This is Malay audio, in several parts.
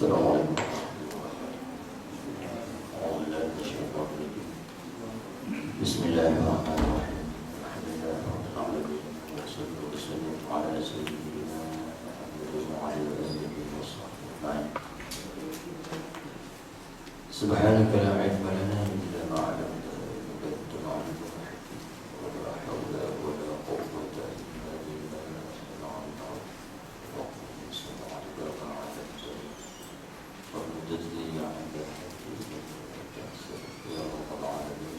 Assalamualaikum. Bismillahirrahmanirrahim. Alhamdulillahirrahmanirrahim. Wassalatu wassalamu ala sayyidina Muhammadin wa ala alihi wa sahbihi. Subhanaka la ilma lana illa ma 'allamtana innaka antal alimul hakim. Wa la hawla wa la quwwata illa billahi al-'aliyyil 'azim. Allahumma salli 'ala Muhammad wa tadli 'ala ya rabbal 'alamin.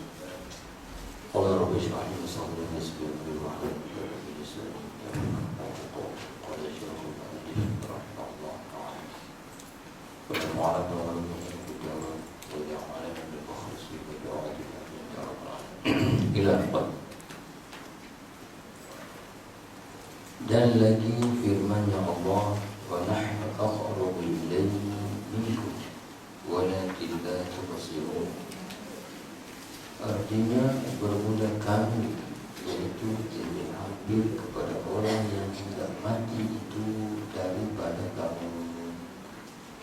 Qala rabbi shrah li sadri wa yassir li amri wahlul 'uqdatam min lisani yafqahu qawli. Qala shrah li sadri rahimahullah ta'ala. Wa ma'ana wa al-jawab wa ya'ala bil khurs wa jawab ya rabbal 'alamin. Ila akhir. Dan lagi firman-Nya Allah, wa nahnu aqrabu ilayhi minkum walakin la tubsirun. Artinya bermula kami, yaitu lebih hampir kepada orang yang hendak mati itu daripada kamu,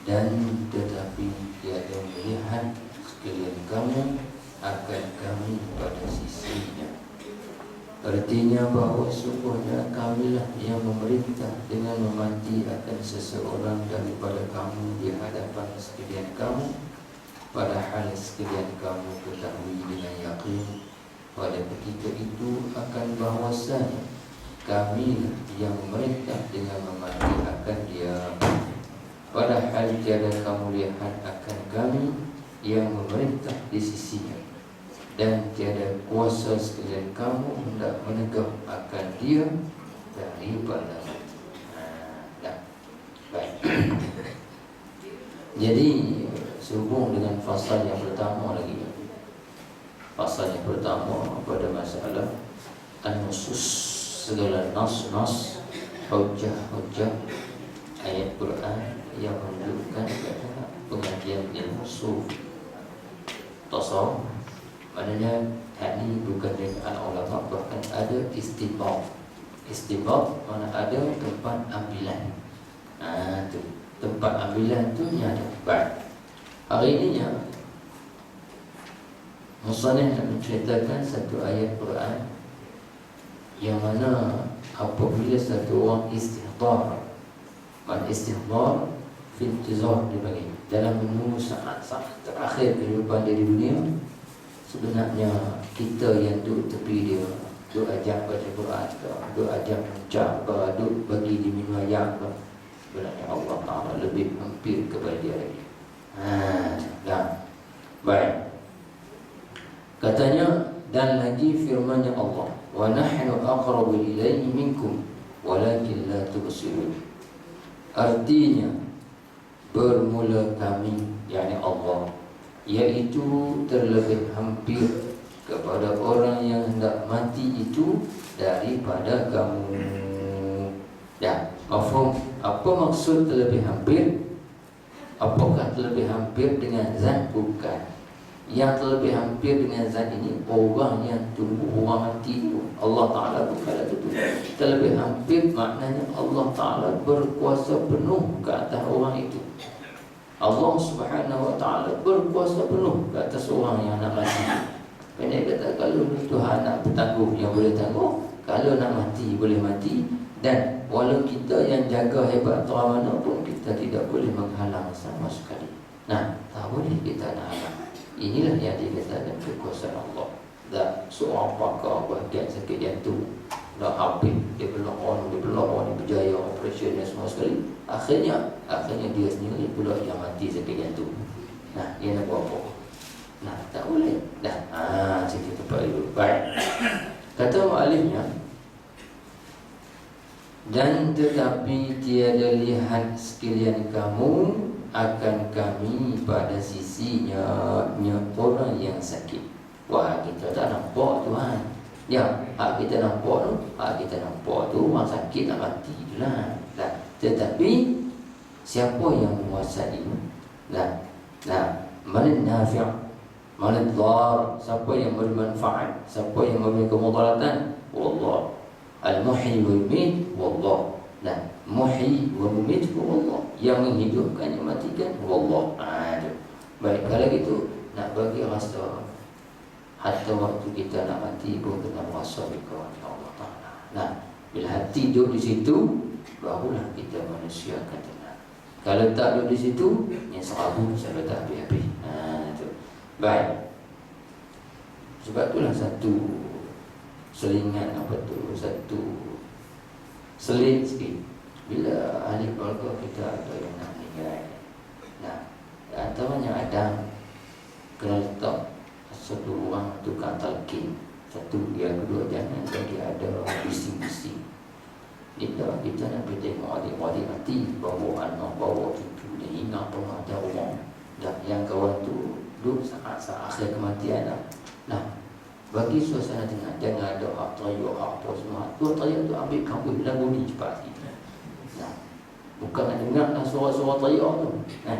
dan tetapi tiada melihat sekalian kamu akan kami pada sisinya. Artinya bahawa sungguhnya kamilah yang memerintah dengan memati akan seseorang daripada kamu di hadapan sekalian kamu, padahal sekalian kamu ketahui dengan yakin pada ketika itu akan bahawasanya kami yang memerintah dengan memati akan dia, padahal tiada kamu lihat akan kami yang memerintah di sisinya, dan tiada kuasa sekalian kamu hendak menegak akan dia daripada baik. Jadi sehubung dengan fasal yang pertama lagi. Fasal yang pertama pada masalah an-nusus, segala nas-nas, hujjah-hujjah ayat Quran yang menunjukkan kepada pengajian ilmu sufi tasawuf. Maknanya hal ini bukan dengan ulama, bahkan ada istibab. Istibab mana ada tempat ambilan. Tu tempat ambilan tu ni ada. Baik. Hari ini ya, musannif nak menceritakan satu ayat Quran yang mana apabila satu orang istihdar, man istihdar fi intizar dibagi dalam menunggu saat-saat terakhir kehidupan dia di dunia, sebenarnya kita yang duduk tepi dia, duduk ajak baca Quran ke, duduk ajak ucap ke, duduk bagi dia minum ayam ke, sebenarnya Allah Ta'ala lebih hampir kepada dia lagi. Dah. Baik. Katanya, dan lagi firman-Nya Allah, wa nahnu aqrabu ilayhi minkum walakin la tubsirun. Artinya bermula kami, yakni Allah, iaitu terlebih hampir kepada orang yang hendak mati itu daripada kamu. Dah. Mafhum? Apa maksud terlebih hampir? Apakah terlebih hampir dengan zat? Bukan. Yang terlebih hampir dengan zat ini orang yang tunggu orang mati itu. Allah Ta'ala bukanlah itu. Terlebih hampir maknanya Allah Ta'ala berkuasa penuh ke atas orang itu. Allah Subhanahu Wa Ta'ala berkuasa penuh ke atas orang yang nak mati. Pendek kata, kalau Tuhan nak bertangguh, yang boleh tangguh. Kalau nak mati, boleh mati. Dan walau kita yang jaga hebat atau mana pun, kita tidak boleh menghalang sama sekali. Nah, tak boleh kita nak halang. Inilah yang dikatakan kekuasaan Allah. Dan seorang pakar bahagian sakit jantung dah habis, dia belum orang yang berjaya operasi dan semua sekali. Akhirnya dia sendiri pula yang mati sakit jantung. Nah, dia nak buat apa? Nah, tak boleh. Dah, sikit tempat dulu. Baik. Kata mu'alifnya, dan tetapi tiada lihat sekalian kamu akan kami pada sisinya orang yang sakit. Wah, kita tak nampak Tuhan. Ya, kita nampak tu, kita nampak tu orang sakit nak mati tu lah. Tetapi siapa yang menguasai? Man nafi', man dhar, siapa yang bermanfaat, siapa yang memberi kemudaratan? Wallah. Al-muhyi wa yumit wallah. Muhyi wa mumit wallah. Yang menghidupkan, yang matikan wallah. Baik, kalau gitu nak bagi rasa hatta waktu kita nak mati pun kena rasa dekat Allah Ta'ala. Nah, bila hati duduk di situ, barulah kita manusia akan tenang. Kalau tak duduk di situ, yang serabu sampai tak habis-habis. Itu. Baik. Sebab itulah satu selingan satu seling sikit. Bila ahli keluarga kita ada yang nak meninggal, nah, antaranya ada kena letak satu orang tukang talqin, satu, yang kedua jangan bagi ada bising-bising. Kita nak pergi tengok adik-adik mati, bawa anak, bawa cucu, dia ingat rumah ada rumah. Dan yang kawan tu duduk saat-saat akhir kematian lah. Nah, bagi suasana tengah, jangan ada hak teriak, hak apa semua. Tu teriak tu ambil kampung dan bunyi cepat sikit. Nah, bukan nak dengar lah suara-suara teriak tu. Nah,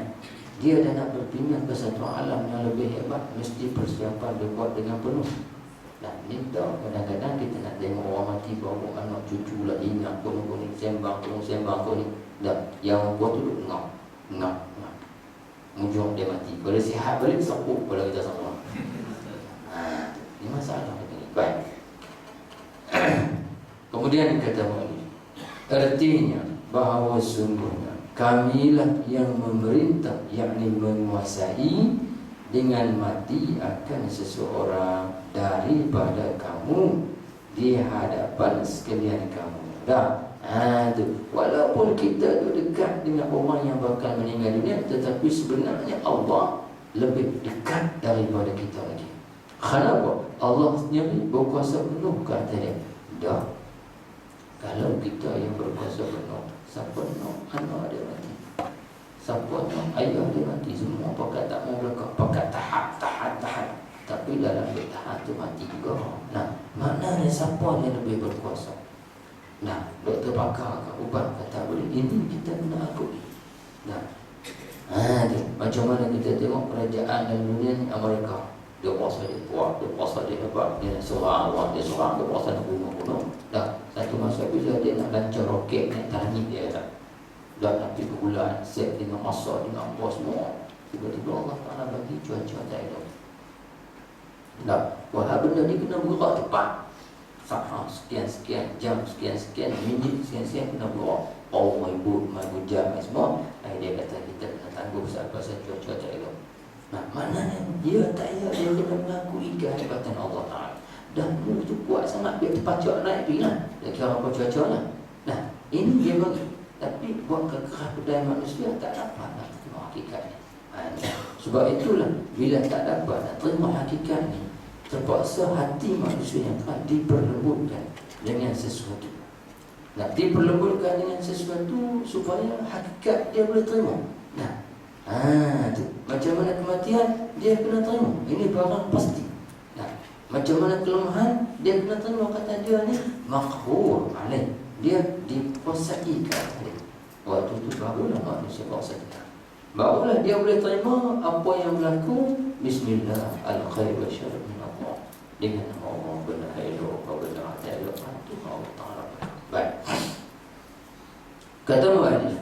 dia dah nak berpindah ke satu alam yang lebih hebat, mesti persiapan dia buat dengan penuh. Nah, ni dah kadang-kadang kita nak tengok orang mati bawa anak cucu lah, ingat kuning-kuning sembang kuning. Dah, yang buat tu duduk ngap. Mujur dia mati. Kalau sihat balik, sapuk pada kita semua. Ini masalah ini. Baik. Kemudian kata Mu'alif, artinya bahawa sungguhnya kamilah yang memerintah, yakni menguasai dengan mati akan seseorang daripada kamu di hadapan sekalian kamu. Dah. Tu. Walaupun kita tu dekat dengan orang yang bakal meninggal dunia, tetapi sebenarnya Allah lebih dekat daripada kita lagi. Kenapa? Allah sendiri berkuasa penuh ke atas dia. Dah. Kalau kita yang berkuasa penuh, siapa nak anak dia mati, siapa nak ayah dia mati, semua pakat tak mau belakang, pakat tahan. Tapi dalam bertahan tu mati juga. Nah, maknanya siapa yang lebih berkuasa? Nah, doktor pakar ke ubat kata boleh, ini kita kena akui. Nah, macam mana kita tengok kerajaan dan dunia ni Amerika. Dia puasa dia kuat, dia puasa dia hebat, dia seorang awak, dia puasa nak bunuh. Dah, satu masa bila dia nak lancar roket naik langit dia kata, dah nak pergi ke bulan, set dengan masa, dengan apa semua. Tiba-tiba Allah Ta'ala bagi cuaca tak elok. Dah, wahai benda ni kena bergerak tepat. Sekian jam, sekian minit, sekian kena bergerak. Oh, my jam semua. Dia kata kita kena tangguh pasal cuaca tak elok. Nah, maknanya dia tak payah, dia kena mengakui kehebatan Allah Ta'ala. Dan mu tu kuat sangat, dia terpacak naik pergi lah. Dia kira apa cuaca lah. Nah, ini dia bagi. Tapi buat kekerah budaya manusia tak dapat nak terima hakikat ni. Sebab itulah, bila tak dapat nak terima hakikat ni, terpaksa hati manusia yang telah diperlembutkan dengan sesuatu. Nak diperlembutkan dengan sesuatu supaya hakikat dia boleh terima. Nah, tu. Macam mana kematian, dia kena terima. Ini barang pasti. Nah, macam mana kelemahan, dia kena terima. Kata dia ni makhur alaih, dia dikuasaikan. Waktu tu barulah manusia kuasaikan. Barulah dia boleh terima apa yang berlaku. Bismillah, al-khair wa syarr min Allah. Dengan Allah benar elok, benar tak elok, itu Allah Ta'ala. Baik. Kata Mu'alif,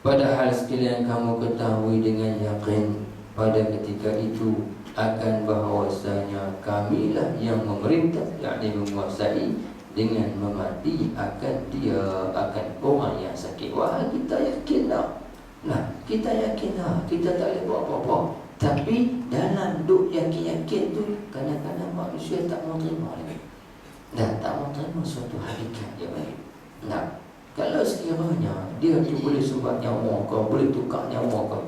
padahal sekalian kamu ketahui dengan yakin pada ketika itu akan bahawasanya kamilah yang memerintah, yakni menguasai dengan memati akan orang yang sakit. Wah, kita yakin dah. Nah, kita yakin dah. Kita tak boleh buat apa-apa. Tapi dalam duk yakin-yakin tu, kadang-kadang manusia tak mau terima lagi. Dan tak mau terima suatu hakikat dia balik. Nah, kalau sekiranya dia tu boleh sumbat nyawa kau, boleh tukar nyawa kau,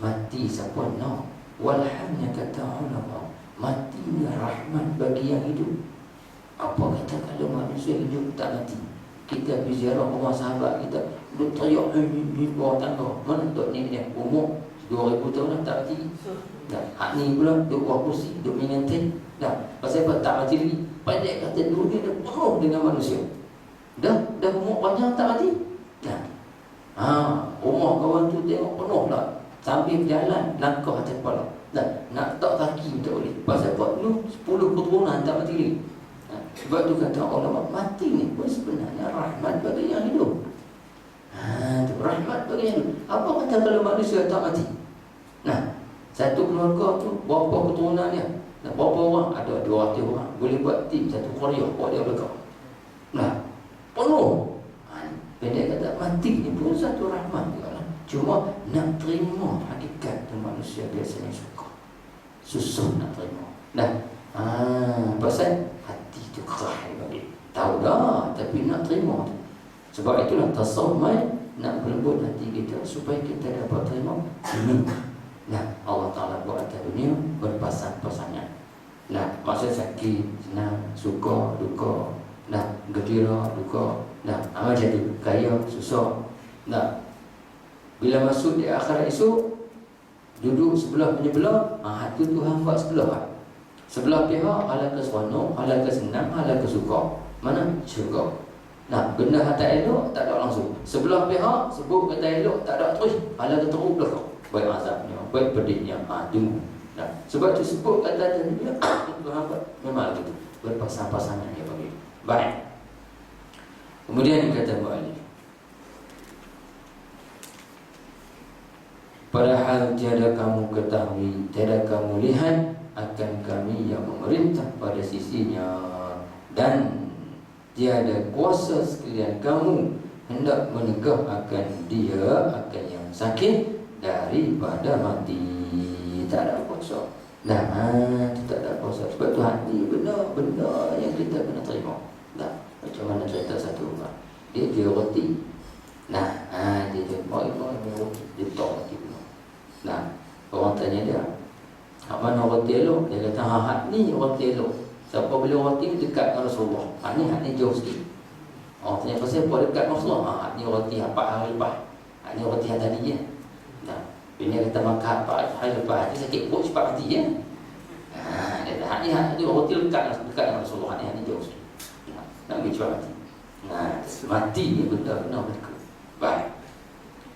mati siapa nak? Walhamnya kata ulama, mati ni rahmat bagi yang hidup. Apa kata kalau manusia hidup tak mati? Kita pergi ziarah rumah sahabat kita, duk teriak di bawah tangga. Mana tok ni dia? Umur 2000 tahun dah tak mati. Dah, hak ni pula duk buat kursi, duk mengantin. Dah, pasal apa tak mati lagi? Pandai kata dunia dia penuh dengan manusia. Dah umur panjang tak mati. Dah. Umur kawan tu tengok penuh lah. Sambil berjalan langkah atas kepala. Dah, nak tak kaki tak boleh. Pasal apa? Lu 10 keturunan tak mati lagi. Sebab tu kata ulama, mati ni pun sebenarnya rahmat bagi yang hidup. Tu rahmat bagi yang hidup. Apa kata kalau manusia tak mati? Nah, satu keluarga tu berapa keturunan dia? Nah, berapa orang? Ada 200 orang. Boleh buat tim satu Korea buat dia belakang. Nah, penuh. Pendek kata mati ni pun satu rahmat juga lah. Cuma nak terima hakikat tu manusia biasanya susah nak terima. Nah, pasal hati tu kerah bagi. Tahu dah, tapi nak terima. Sebab itulah tasawuf nak berlembut hati kita supaya kita dapat terima ini. Nah, Allah Ta'ala buat atas dunia berpasang-pasangan. Nah, masa sakit, senang, suka, duka. Nah, gembira, duka. Nah, macam tu, kaya, susah. Nah, bila masuk di akhirat esok, duduk sebelah menyebelah, tu Tuhan buat sebelah. Sebelah pihak, hala ke seronok, hala ke senang, hala ke suka. Mana? Syurga. Nah, benda tak elok, tak ada langsung. Sebelah pihak, sebut kata elok, tak ada terus, hala ke teruk belakang. Baik azabnya, baik pedihnya, tunggu. Nah, sebab tu sebut kata tadi dia Tuhan buat memang gitu. Berpasang-pasangan dia bagi. Baik. Kemudian kata mu'allif, padahal tiada kamu ketahui, tiada kamu lihat akan kami yang memerintah pada sisinya, dan tiada kuasa sekalian kamu hendak menegah akan dia, akan yang sakit daripada mati. Tak ada kuasa. Tak ada kuasa. Sebab tu hati benda yang kita kena terima. Macam mana cerita satu orang, dia jual roti. Dia jual roti, dia tok roti dulu. Orang tanya dia, mana roti elok? Dia kata, hak ni roti elok. Siapa beli roti dekat dengan Rasulullah. Hak ni jauh sikit. Orang tanya pasal apa dekat Rasulullah? Hak ni roti apa hari lepas. Hak ni roti yang tadi je. Bila kata makan hari lepas, dia sakit perut cepat mati ya. Dia kata, hak ni roti dekat dengan Rasulullah. Hak ni jauh sikit. Nak pergi cepat mati. Mati ni benar-benar mereka. Baik.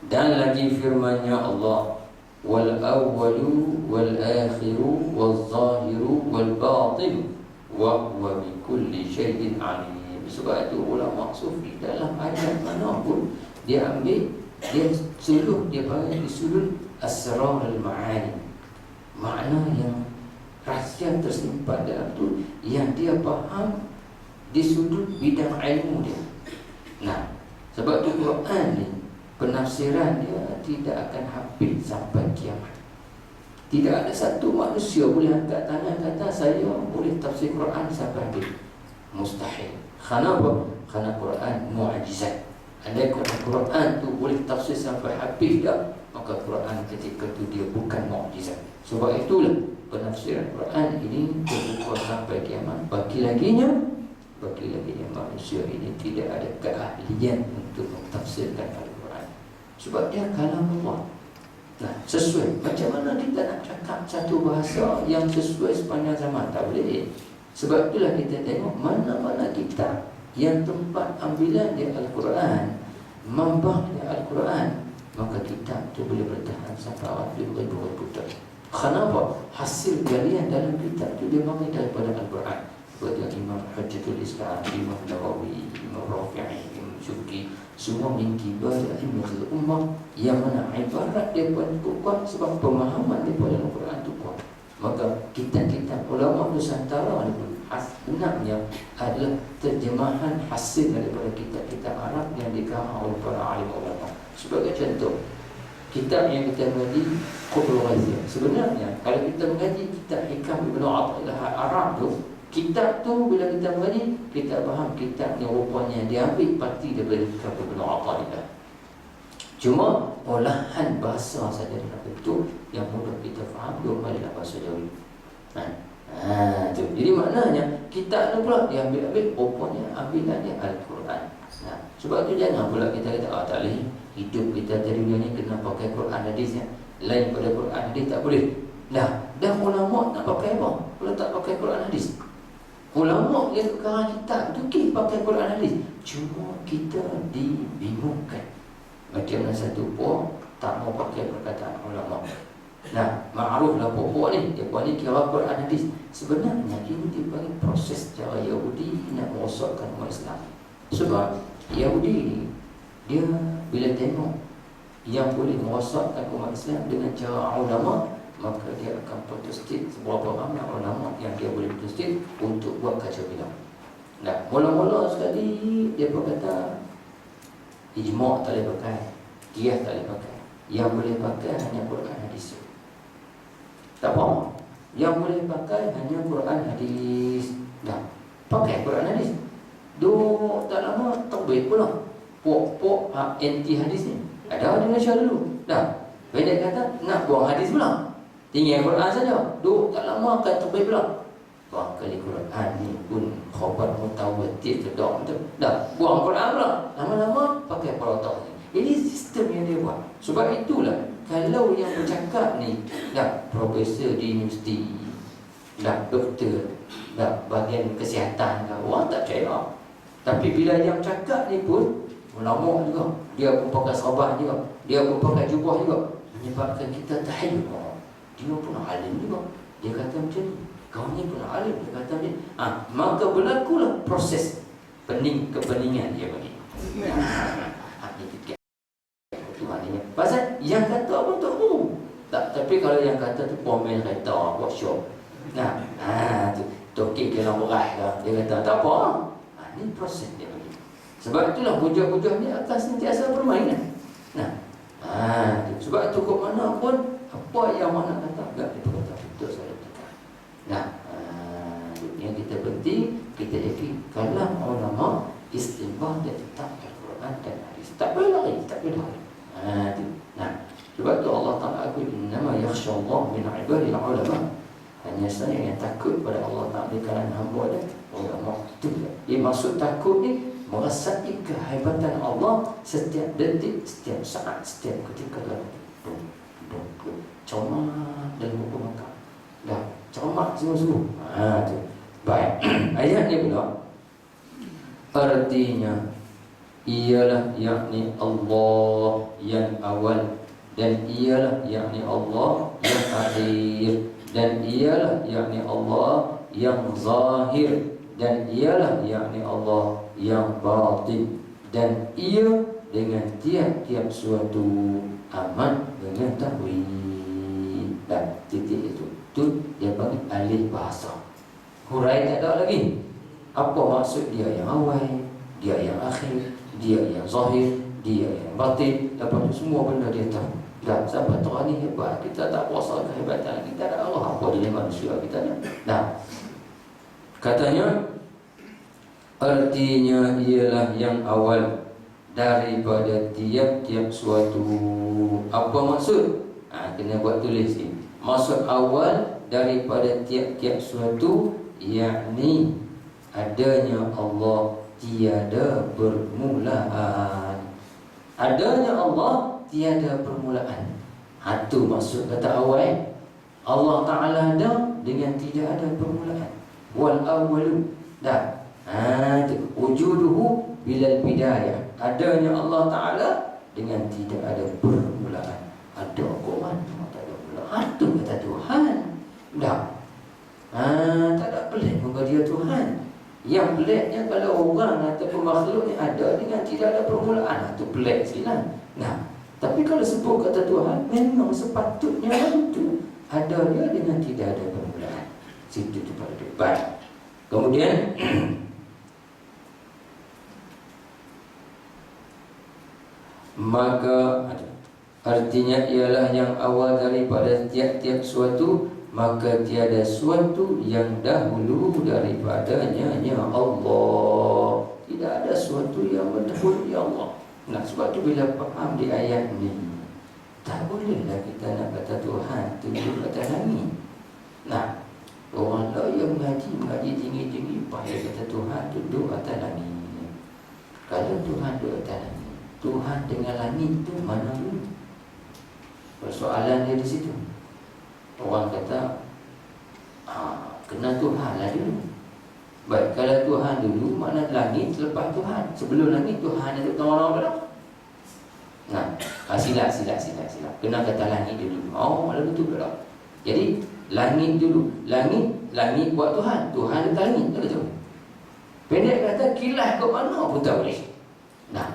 Dan lagi firman-Nya Allah, wal awwalu wal akhiru wal zahiru wal batin wa huwa bi kulli syai'in alim. Sebab itu ulama sufi dalam ayat manapun dia ambil, dia suluh, dia bagi sudut asrar al-ma'ani, makna yang rahsia tersimpan dalam tu yang dia faham di sudut bidang ilmu dia. Sebab tu Quran ni penafsiran dia tidak akan habis sampai kiamat. Tidak ada satu manusia boleh angkat tangan kata saya boleh tafsir Quran sampai habis. Mustahil. Kenapa? Kerana Quran mu'jizat. Andai kata Quran tu boleh tafsir sampai habis dah, maka Quran ketika tu dia bukan mu'jizat. Sebab itulah penafsiran Quran ini terbuka sampai kiamat. Bagi laginya manusia ini tidak ada keahlian untuk mentafsirkan Al-Quran. Sebab dia kalam Allah. Sesuai. Macam mana kita nak cakap satu bahasa yang sesuai sepanjang zaman? Tak boleh. Sebab itulah kita tengok mana-mana kitab yang tempat ambilan dia Al-Quran, mambah dia Al-Quran, maka kitab tu boleh bertahan sampai ribu-ribu tahun. Kenapa? Hasil galian dalam kitab tu dia mengambil daripada Al-Quran. Seperti Imam Hujjatul Islam, Imam Nawawi, Imam Rafi'i, Imam Syuki, semua min kibar a'immatul ummah, yang mana ibarat dia pun kuat sebab pemahaman dia pada Al-Quran tu kuat. Maka kitab-kitab ulama Nusantara ni sebenarnya adalah terjemahan hasil daripada kitab-kitab Arab yang dikarang oleh para alim ulama. Sebagai contoh, kitab yang kita mengaji Qutul Ghaziyah. Sebenarnya kalau kita mengaji kitab Hikam Ibn Athaillah Arab tu, kitab tu bila kita mengaji, kita faham kitab yang rupanya diambil parti daripada Hikam Ibn Athaillah. Cuma olahan bahasa saja dalam bentuk yang mudah kita faham, belum dalam bahasa Jawi. Jadi maknanya kitab tu pula diambil-ambil, rupanya ambilannya Al-Quran. Sebab tu jangan pula kita kata tak boleh hidup kita dari dunia ni kena pakai Quran hadis ya. Lain pada Quran hadis tak boleh. Dah ulama nak pakai apa? Kalau tak pakai Quran hadis. Ulama yang karang kitab tu pakai Quran hadis. Cuma kita dibingungkan. Macam mana satu puak tak mau pakai perkataan ulama. Nah, ma'ruf lah pokok ni. Dia ni kira Quran hadis. Sebenarnya ini dipanggil proses cara Yahudi nak merosakkan umat Islam. Sebab Yahudi ni, dia bila tengok yang boleh merosakkan umat Islam dengan cara ulama, maka dia akan protestit seberapa ramai ulama yang dia boleh protestit untuk buat kacau bilang. Nah, mula-mula sekali dia berkata ijma' tak boleh pakai, qiyas tak boleh pakai. Yang boleh pakai hanya Quran hadis. Tak apa. Yang boleh pakai hanya Quran hadis. Dah, pakai Quran hadis. Duk tak lama terbit pula pok-pok anti hadis ni. Ada di Malaysia dulu. Dah, pendek kata nak buang hadis pula. Tinggal Quran saja. Duk tak lama akan terbit pula. Buang kali Quran ni pun khabar mutawatir kedok tu. Dah, buang Quran pula. Lama-lama pakai protokol. Ini sistem yang dia buat. Sebab itulah kalau yang bercakap ni dah profesor di universiti, dah doktor, dah bahagian kesihatan, orang tak percaya. Tapi bila yang cakap ni pun ulama juga, dia pun pakai serabah juga, dia pun pakai jubah juga, menyebabkan kita tahayyul. Dia pun alim juga. Dia kata macam ni. Kau ni pun alim, dia kata macam ni. Maka berlakulah proses kepeningan dia bagi. Pasal yang kata apa tu? Tak, tapi kalau yang kata tu komen kereta, workshop. Nah, tu tokek dalam beras dah. Dia kata tak apa. Ni proses dia bagi. Sebab itulah hujah-hujah ni akan sentiasa bermain. Nah, tu. Sebab tu ke mana pun apa yang mana kata enggak dia kata betul saya kata. Nah, yang kita penting kita yakin kalam ulama istinbat dan tetap Al-Quran dan hadis. Tak boleh lari, tak boleh lari. Nah, sebab tu Allah Ta'ala aku innama yakhshallah min ibadil ulama. Hanya saya yang takut pada Allah Ta'ala di kalangan hamba dia ulama. Itu dia maksud takut ni merasai kehebatan Allah setiap detik, setiap saat, setiap ketika dalam cermat dalam buku Makkah. Dah, cermat sungguh-sungguh. Tu. Baik. Ayat ni pula artinya ialah yakni Allah yang awal, dan ialah yakni Allah yang akhir, dan ialah yakni Allah yang zahir, dan ialah yakni Allah yang batin, dan ia dengan tiap-tiap suatu amat mengetahui. Dan titik itu dia panggil alih bahasa. Hurai tak ada lagi. Apa maksud dia yang awal, dia yang akhir, dia yang zahir, dia yang batin. Lepas tu semua benda dia tahu. Dan sampai Tuhan ni hebat. Kita tak puasa kehebatan. Kita ada Allah. Apa dia manusia kita ni? Nah, katanya artinya ialah yang awal daripada tiap-tiap suatu. Apa maksud? Kena buat tulis ni. Maksud awal daripada tiap-tiap suatu, yakni adanya Allah tiada permulaan. Adanya Allah tiada permulaan. Itu maksud kata awal. Allah Ta'ala ada dengan tidak ada permulaan. Wal awwalu. Dah. Wujuduhu bilal bidayah. Adanya Allah Ta'ala dengan tidak ada permulaan. Ada kuman, tak ada permulaan. Itu kata Tuhan. Dah. Tak ada pelik muka dia Tuhan. Yang peliknya kalau orang ataupun makhluk ni ada dengan tidak ada permulaan, itu pelik silah. Nah, tapi kalau sebut kata Tuhan, memang sepatutnya itu ada dia dengan tidak ada permulaan. Situ tu pada depan. Kemudian maka artinya ialah yang awal daripada tiap-tiap suatu, maka tiada suatu yang dahulu daripadanya ya Allah. Tidak ada suatu yang berdahulu ya Allah. Nah, sebab tu bila faham di ayat ni, tak bolehlah kita nak kata Tuhan tunjuk atas langit. Nah, orang lain yang mengaji tinggi-tinggi payah kata Tuhan duduk atas langit. Kalau Tuhan duduk atas langit, Tuhan dengan langit tu mana dulu? Persoalan dia di situ. Orang kata kena Tuhan lah dulu. Baik, kalau Tuhan dulu, makna langit selepas Tuhan. Sebelum langit Tuhan ada tengah orang. Nah, Silap. Kena kata langit dulu. Malah betul tak? Jadi langit dulu. Langit buat Tuhan. Tuhan letak langit. Tak betul. Pendek kata kilas ke mana pun tak boleh. Nah,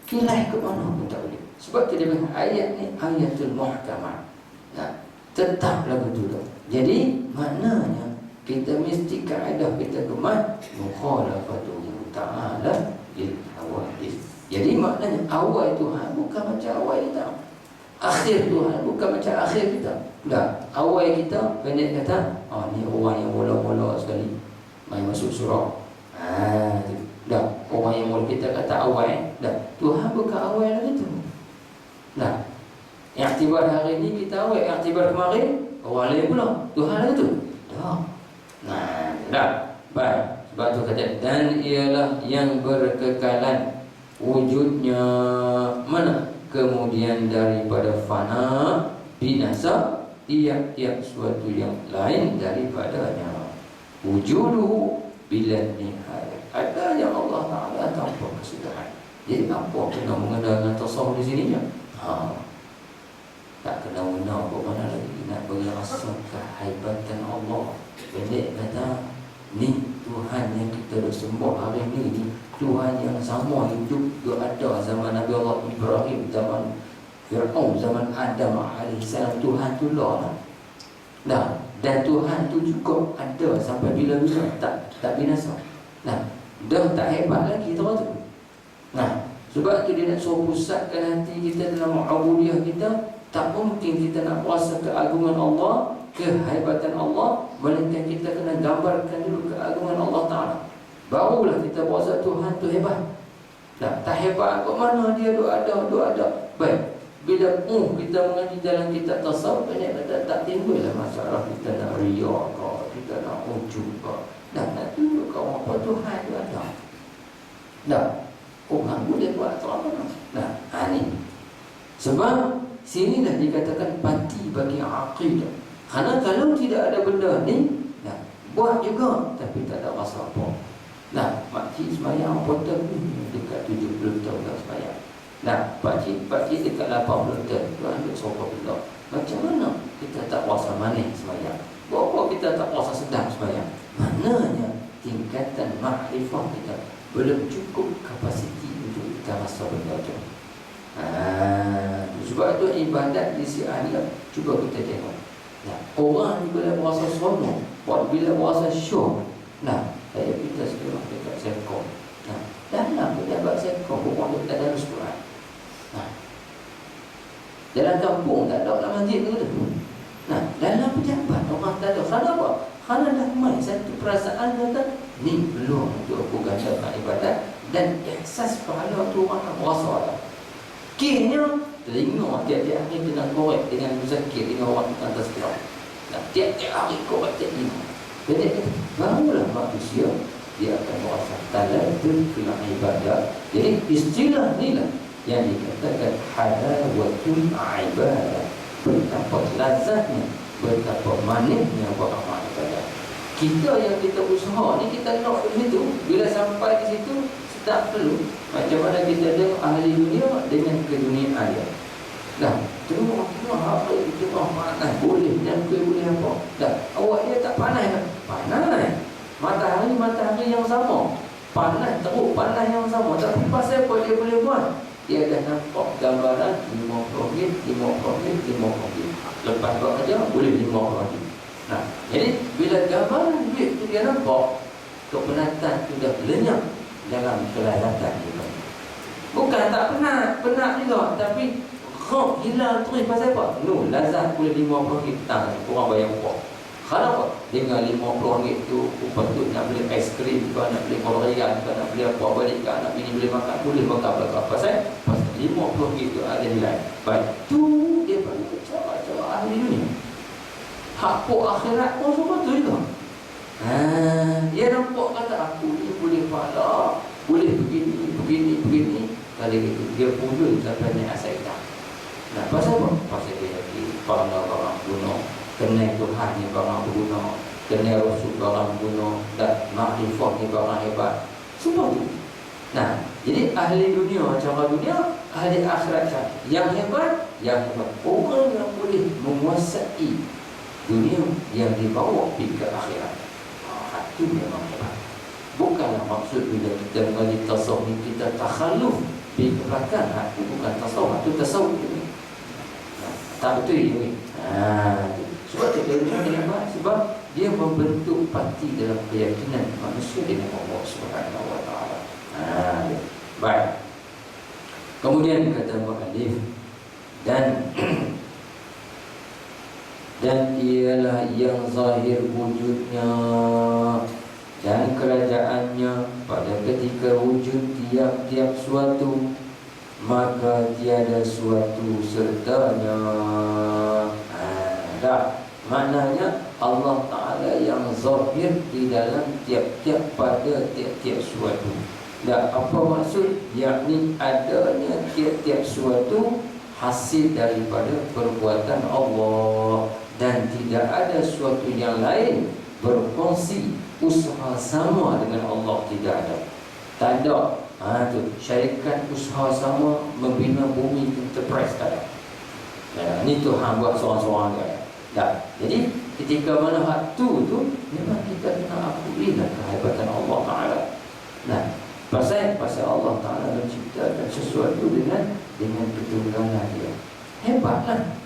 kilas ke mana pun tak boleh. Sebab tu dia bilang ayat ni ayatul muhkamah. Nah, tetaplah betul tak? Jadi maknanya kita mesti kaedah kita kemat mukhalafatuhu ta'ala lil hawadith. Jadi maknanya awal Tuhan bukan macam awal kita, akhir Tuhan bukan macam akhir kita. Dah, awal kita pendek kata, ni orang yang mula-mula sekali main masuk surau. Dah, orang yang mula kita kata awal, dah, Tuhan bukan awal lagi tu. Dah, iktibar hari ni kita awal, iktibar kemarin orang lain pula, Tuhan lagi tu. Dah. Dah. Baik. Sebab tu kata dan ialah yang berkekalan wujudnya mana kemudian daripada fana binasa tiap-tiap suatu yang lain daripadanya. Wujuduhu bila nihayah. Adanya Allah Ta'ala tanpa kesudahan. Jadi apa kena mengenal dengan tasawuf di sini je? Tak kena mengenal ke mana lagi. Nak berasa kehebatan Allah. Pendek kata, ni Tuhan yang kita dah sembah hari ni Tuhan yang sama hidup ada zaman Nabi Allah Ibrahim, zaman Fir'aun, zaman Adam AS. Tuhan tu lah. Dah. Dan Tuhan tu juga ada sampai bila-bila, tak binasa. Nah, dah tak hebat lagi tahu tu. Nah, sebab tu dia nak suruh pusatkan hati kita dalam ubudiyah kita. Tak mungkin kita nak puasa keagungan Allah, kehebatan Allah, melainkan kita kena gambarkan dulu keagungan Allah Ta'ala. Barulah kita puasa Tuhan tu hebat. Nah, tak hebat ke mana dia ada. Baik, bila kita mengaji dalam kitab tasawuf, kita tak timbullah masalah kita nak riya ke, kita nak ujub ke. Nak tunjuk kau apa Tuhan tu ada. Dah, orang boleh buat tu apa? Nah, ni. Sebab sinilah dikatakan pati bagi akidah. Kerana kalau tidak ada benda ni, buat juga tapi tak ada rasa apa. Makcik semayang potong dekat 70 tahun dah semayang. Pakcik dekat 80 tahun tu ambil sopa pula. Macam mana kita tak rasa manis semayang? Berapa kita tak rasa sedap semayang? Maknanya tingkatan makrifah kita belum cukup kapasiti untuk kita rasa benda tu. Sebab tu ibadat di Syiah cuba kita tengok. Orang bila berasa seronok, bila berasa syok. Saya kita sekolah dekat Serkom. Dalam pejabat Serkom orang kita dalam Quran. Dalam kampung tak ada dalam masjid tu. Dalam pejabat orang tak ada. Kenapa? Kerana dah main satu perasaan kata ni belum untuk aku gandakan ibadat dan ihsas pahala tu orang nak berasa lah. Kini telinga tiap-tiap hari kena korek dengan muzakir dengan orang tukang tazkirah. Tiap-tiap hari korek tiap lima. Jadi barulah manusia dia akan merasa taladun fil ibadah. Jadi istilah ni lah yang dikatakan halawatul ibadah. Betapa lazatnya, betapa manisnya beramal ibadah. Kita yang kita usaha ni kita nak di situ. Bila sampai di situ tak perlu macam mana kita tengok ahli dunia dengan keduniaan dia. Tengok apa itu panas boleh dan boleh apa. Awak dia tak panas kan? Panas. Matahari yang sama. Panas teruk panas yang sama. Tapi pasal apa dia boleh buat? Dia dah nampak gambaran 50 ringgit. Lepas buat kerja boleh 50 ringgit. Jadi bila gambaran duit tu dia nampak, kepenatan tu dah lenyap dalam kelalatan juga. Bukan tak penat juga, tapi hilang terus pasal apa? Lazat boleh 50 ringgit tak, korang bayar upah. Kenapa? Dengan 50 ringgit tu upah tu nak beli aiskrim ke, nak beli kolorian ke, nak beli apa balik ke, nak bini boleh makan, boleh makan berapa. Pasal 50 ringgit tu ada nilai. Baik, tu dia panggil cara-cara ahli dunia. Hak akhirat pun semua tu juga. Dia nampak kata aku ni boleh pahala, boleh begini. Kali itu dia pun sampai naik asaidah. Pasal apa? Pasal dia lagi pahala orang guna, kenal Tuhan ni orang guna, kenal Rasul orang guna, dan makrifah ni orang hebat. Semua tu. Jadi ahli dunia, cara dunia ahli akhirat kan. Yang hebat, orang yang boleh menguasai dunia yang dibawa pergi ke akhirat. Itu memang hebat. Bukanlah maksud bila kita mengaji tasawuf ni kita takhalluf pergi ke belakang. Itu bukan tasawuf, itu tasawuf ini. Tak betul ini. Sebab itu dia hebat. Sebab dia membentuk parti dalam keyakinan manusia dengan Allah Subhanahu Wa Taala. Baik. Kemudian kata muallif dan ialah yang zahir wujudnya dan kerajaannya pada ketika wujud tiap-tiap suatu, maka tiada suatu sertanya. Maknanya Allah Ta'ala yang zahir di dalam tiap-tiap pada tiap-tiap suatu. Apa maksud? Yakni adanya tiap-tiap suatu hasil daripada perbuatan Allah, dan tidak ada suatu yang lain berfungsi usaha sama dengan Allah. Tidak ada. Tak ada. Tu syarikat usaha sama membina bumi enterprise tak ada. Ini Tuhan buat seorang-seorang dia. Tak. Jadi ketika mana hak tu memang kita kena akuilah kehebatan Allah Taala. Pasal Allah Taala menciptakan sesuatu dengan ketunggalan dia. Hebatlah.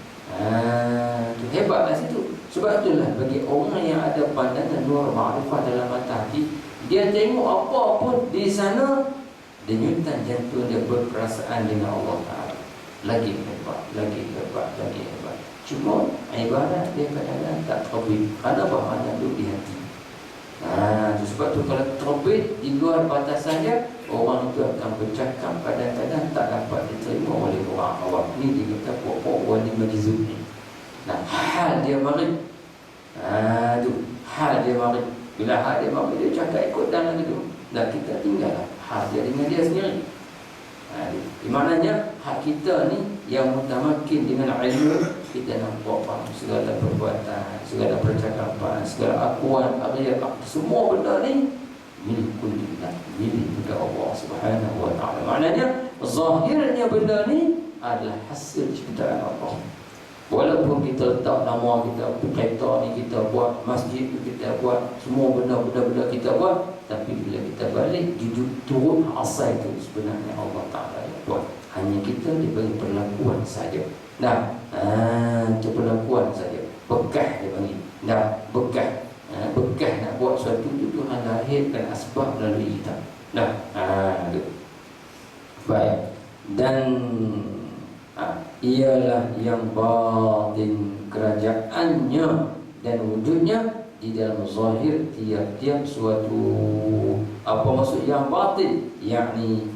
Hebatlah situ. Sebab itulah bagi orang yang ada pandangan nur ma'rifah dalam mata hati, dia tengok apa pun di sana, denyutan jantung dia berperasaan dengan Allah Ta'ala. Lagi hebat, lagi hebat, lagi hebat. Cuma ibarat dia kadang-kadang tak terbit, kerana bahannya duduk di hati. Sebab tu kalau terbit di luar batas saja, orang itu akan bercakap kadang-kadang tak dapat diterima oleh orang awam. Ini dia kata pokok wali majzub ni. Hal dia marid. Tu hal dia marid. Bila hal dia marid, dia cakap ikut dalam itu, dan kita tinggallah hal dia dengan dia sendiri. Maknanya hak kita ni yang mutamakin dengan ilmu, kita nampak faham segala perbuatan, segala percakapan, segala akuan, semua benda ni milik Allah Subhanahu Wa Taala. Maknanya zahirnya benda ni adalah hasil ciptaan Allah. Walaupun kita letak nama kita, kereta ni kita buat, masjid ni kita buat, semua benda-benda kita buat, tapi bila kita balik turun asal itu sebenarnya Allah Ta'ala yang buat. Hanya kita diberi perlakuan saja. Itu perlakuan saja. Bekah dia bagi. Bekah. Bekah nak buat sesuatu itu Tuhan lahirkan asbab melalui kita. Baik. Dan ialah yang batin kerajaannya dan wujudnya di dalam zahir tiap-tiap suatu. Apa maksud yang batin? Yakni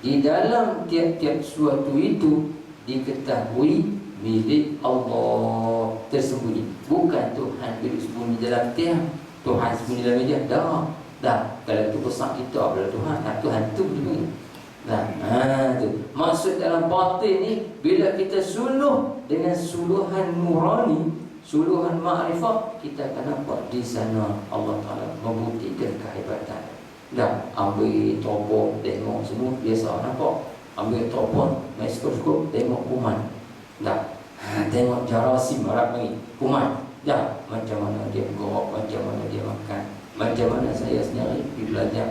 di dalam tiap-tiap suatu itu diketahui milik Allah tersembunyi. Bukan Tuhan duduk sembunyi dalam tiang, Tuhan sembunyi dalam meja. Dah. Kalau itu besar kita adalah Tuhan. Tuhan tu begini. Tu maksud dalam batin ni, bila kita suluh dengan suluhan nurani, suluhan ma'rifah, kita akan nampak di sana Allah Ta'ala membuktikan kehebatan. Ambil teropong, tengok semua biasa nampak. Ambil teropong, mikroskop, tengok kuman. Tengok jarasim Arab ni, kuman. Macam mana dia bergerak, macam mana dia makan, macam mana saya sendiri pergi belajar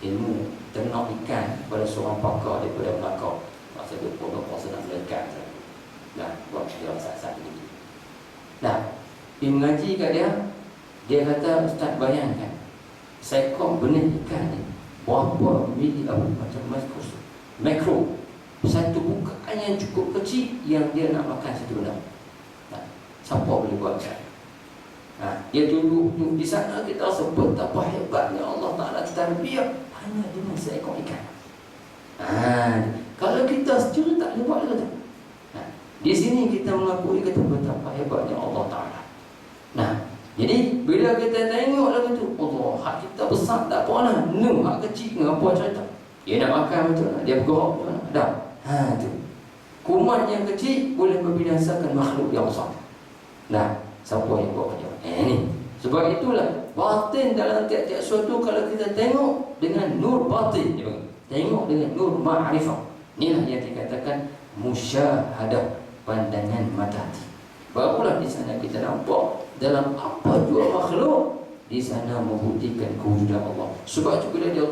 ilmu ternak ikan pada seorang pakar daripada Melaka. Masa tu pondok sedang belajar saya. Buat dia saat-saat ini. Pergi mengaji kat dia kata, Ustaz bayangkan, seekor benih ikan ni berapa mili macam makro. Satu bukaan yang cukup kecil yang dia nak makan satu benda. Siapa boleh buat kan? Dia duduk di sana, kita rasa betapa hebatnya Allah Ta'ala tarbiyah hanya dengan seekor ikan. Kalau kita sendiri tak boleh buat lagi. Di sini kita mengakui kata betapa hebatnya Allah Ta'ala. Jadi bila kita tengok lagi tu, Allah, hak kita besar tak apa lah. Hak kecil dengan apa cerita. Dia nak makan macam mana, dia bergerak macam mana. Tu kuman yang kecil boleh membinasakan makhluk yang besar. Siapa yang buat kerja? Ni. Sebab itulah batin dalam tiap-tiap suatu, kalau kita tengok dengan nur batin, tengok dengan nur ma'rifah, Inilah yang dikatakan musyahadah, pandangan mata hati. Barulah di sana kita nampak dalam apa jua makhluk di sana membuktikan kewujudan Allah. Sebab tu bila dia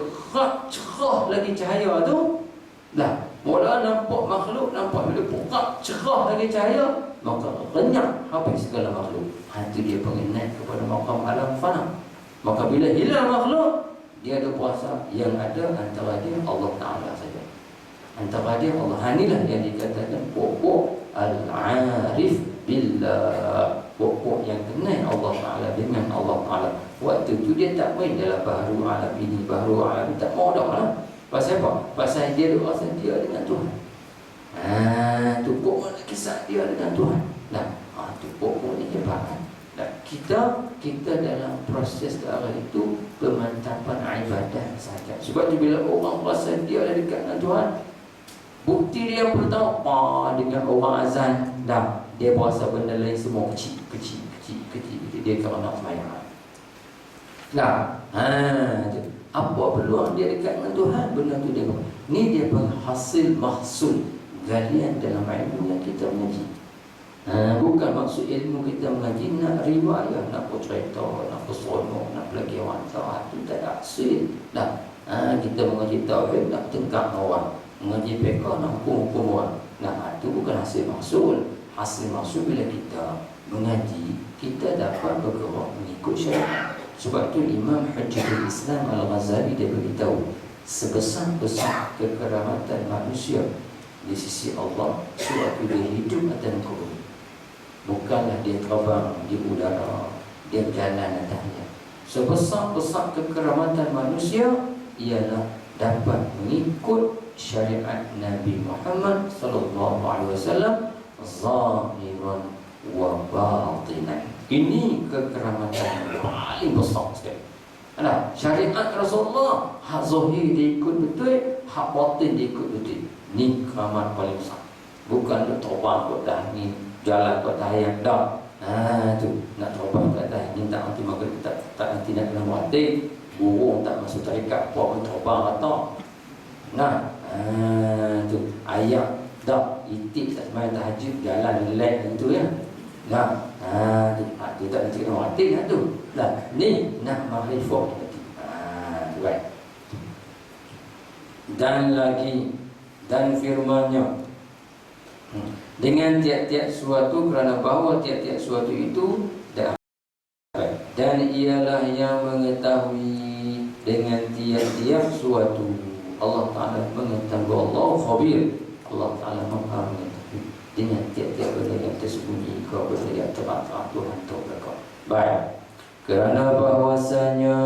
cerah lagi cahaya tu, dah mula nampak makhluk, nampak bila buka cerah lagi cahaya, maka renyap habis segala makhluk. Itu dia pengingat kepada maqam alam fana. Maka bila hilang makhluk, dia ada kuasa. Yang ada antara dia Allah Ta'ala saja. Antara dia Allah. Inilah yang dikatakan pokok al-arif billah, pokok yang kenal Allah Ta'ala dengan Allah Ta'ala. Waktu tu dia tak main dalam baharu alam ini, baharu alam ini, tak mau dah lah. Pasal apa? Pasal dia rasa dia dengan Tuhan. Tu pokok kisah dia dengan Tuhan. Nah, tu pokok ni hebat. Dan kita dalam proses ke arah itu pemantapan ibadah saja. Sebab tu bila orang rasa dia ada dekat dengan Tuhan, bukti dia pertama dengan orang azan, dah dia berasa benda lain semua kecil. Dia kerana semayang. Nah, apa peluang dia dekat dengan Tuhan, benda tu dia. Ni dia penghasil mahsul galian dalam ilmu yang kita mengaji. Bukan maksud ilmu kita mengaji nak riwayat, nak cerita, nak pesono, nak pelagi orang tahu. Itu tak ada hasil. Dah, kita mengaji tauhid nak tengkap orang, mengaji fiqh nak hukum orang. Nah, itu bukan hasil mahsul. Hasil mahsul bila kita mengaji, kita dapat bergerak mengikut syariat. Sebab itu Imam Hujjatul Islam Al-Ghazali dia beritahu, sebesar-besar kekeramatan manusia di sisi Allah sewaktu dia hidup atas muka bumi, bukanlah dia terbang di udara, dia jalan atasnya. Sebesar-besar kekeramatan manusia ialah dapat mengikut syariat Nabi Muhammad sallallahu alaihi wasallam zahiran wa batinan. Ini kekeramatan yang paling besar sekali. Syariat Rasulullah, hak zahir dia ikut betul, hak batin dia ikut betul. Ni keramat paling besar. Bukan nak terbang ke atas ni, jalan ke atas yang dah. Tu nak terbang ke atas ni, tak nanti maghrib, tak nanti nak kena batin. Burung tak masuk tarikat, apa pun terbang atau. Tu ayat dah itik tak semayang tahajud, jalan lelak itu ya. Tu tak nanti kena batin lah tu. Ni nak makrifah tadi. Baik. Dan lagi, dan firman-Nya dengan tiap-tiap suatu, kerana bahawa tiap-tiap suatu itu dan ialah yang mengetahui dengan tiap-tiap suatu. Allah Ta'ala mengetahui, Allah khabir, Allah Ta'ala maha mengetahui dengan tiap-tiap benda yang tersembunyi, kau benda yang terang-terang Tuhan tahu mereka. Baik. Kerana bahwasanya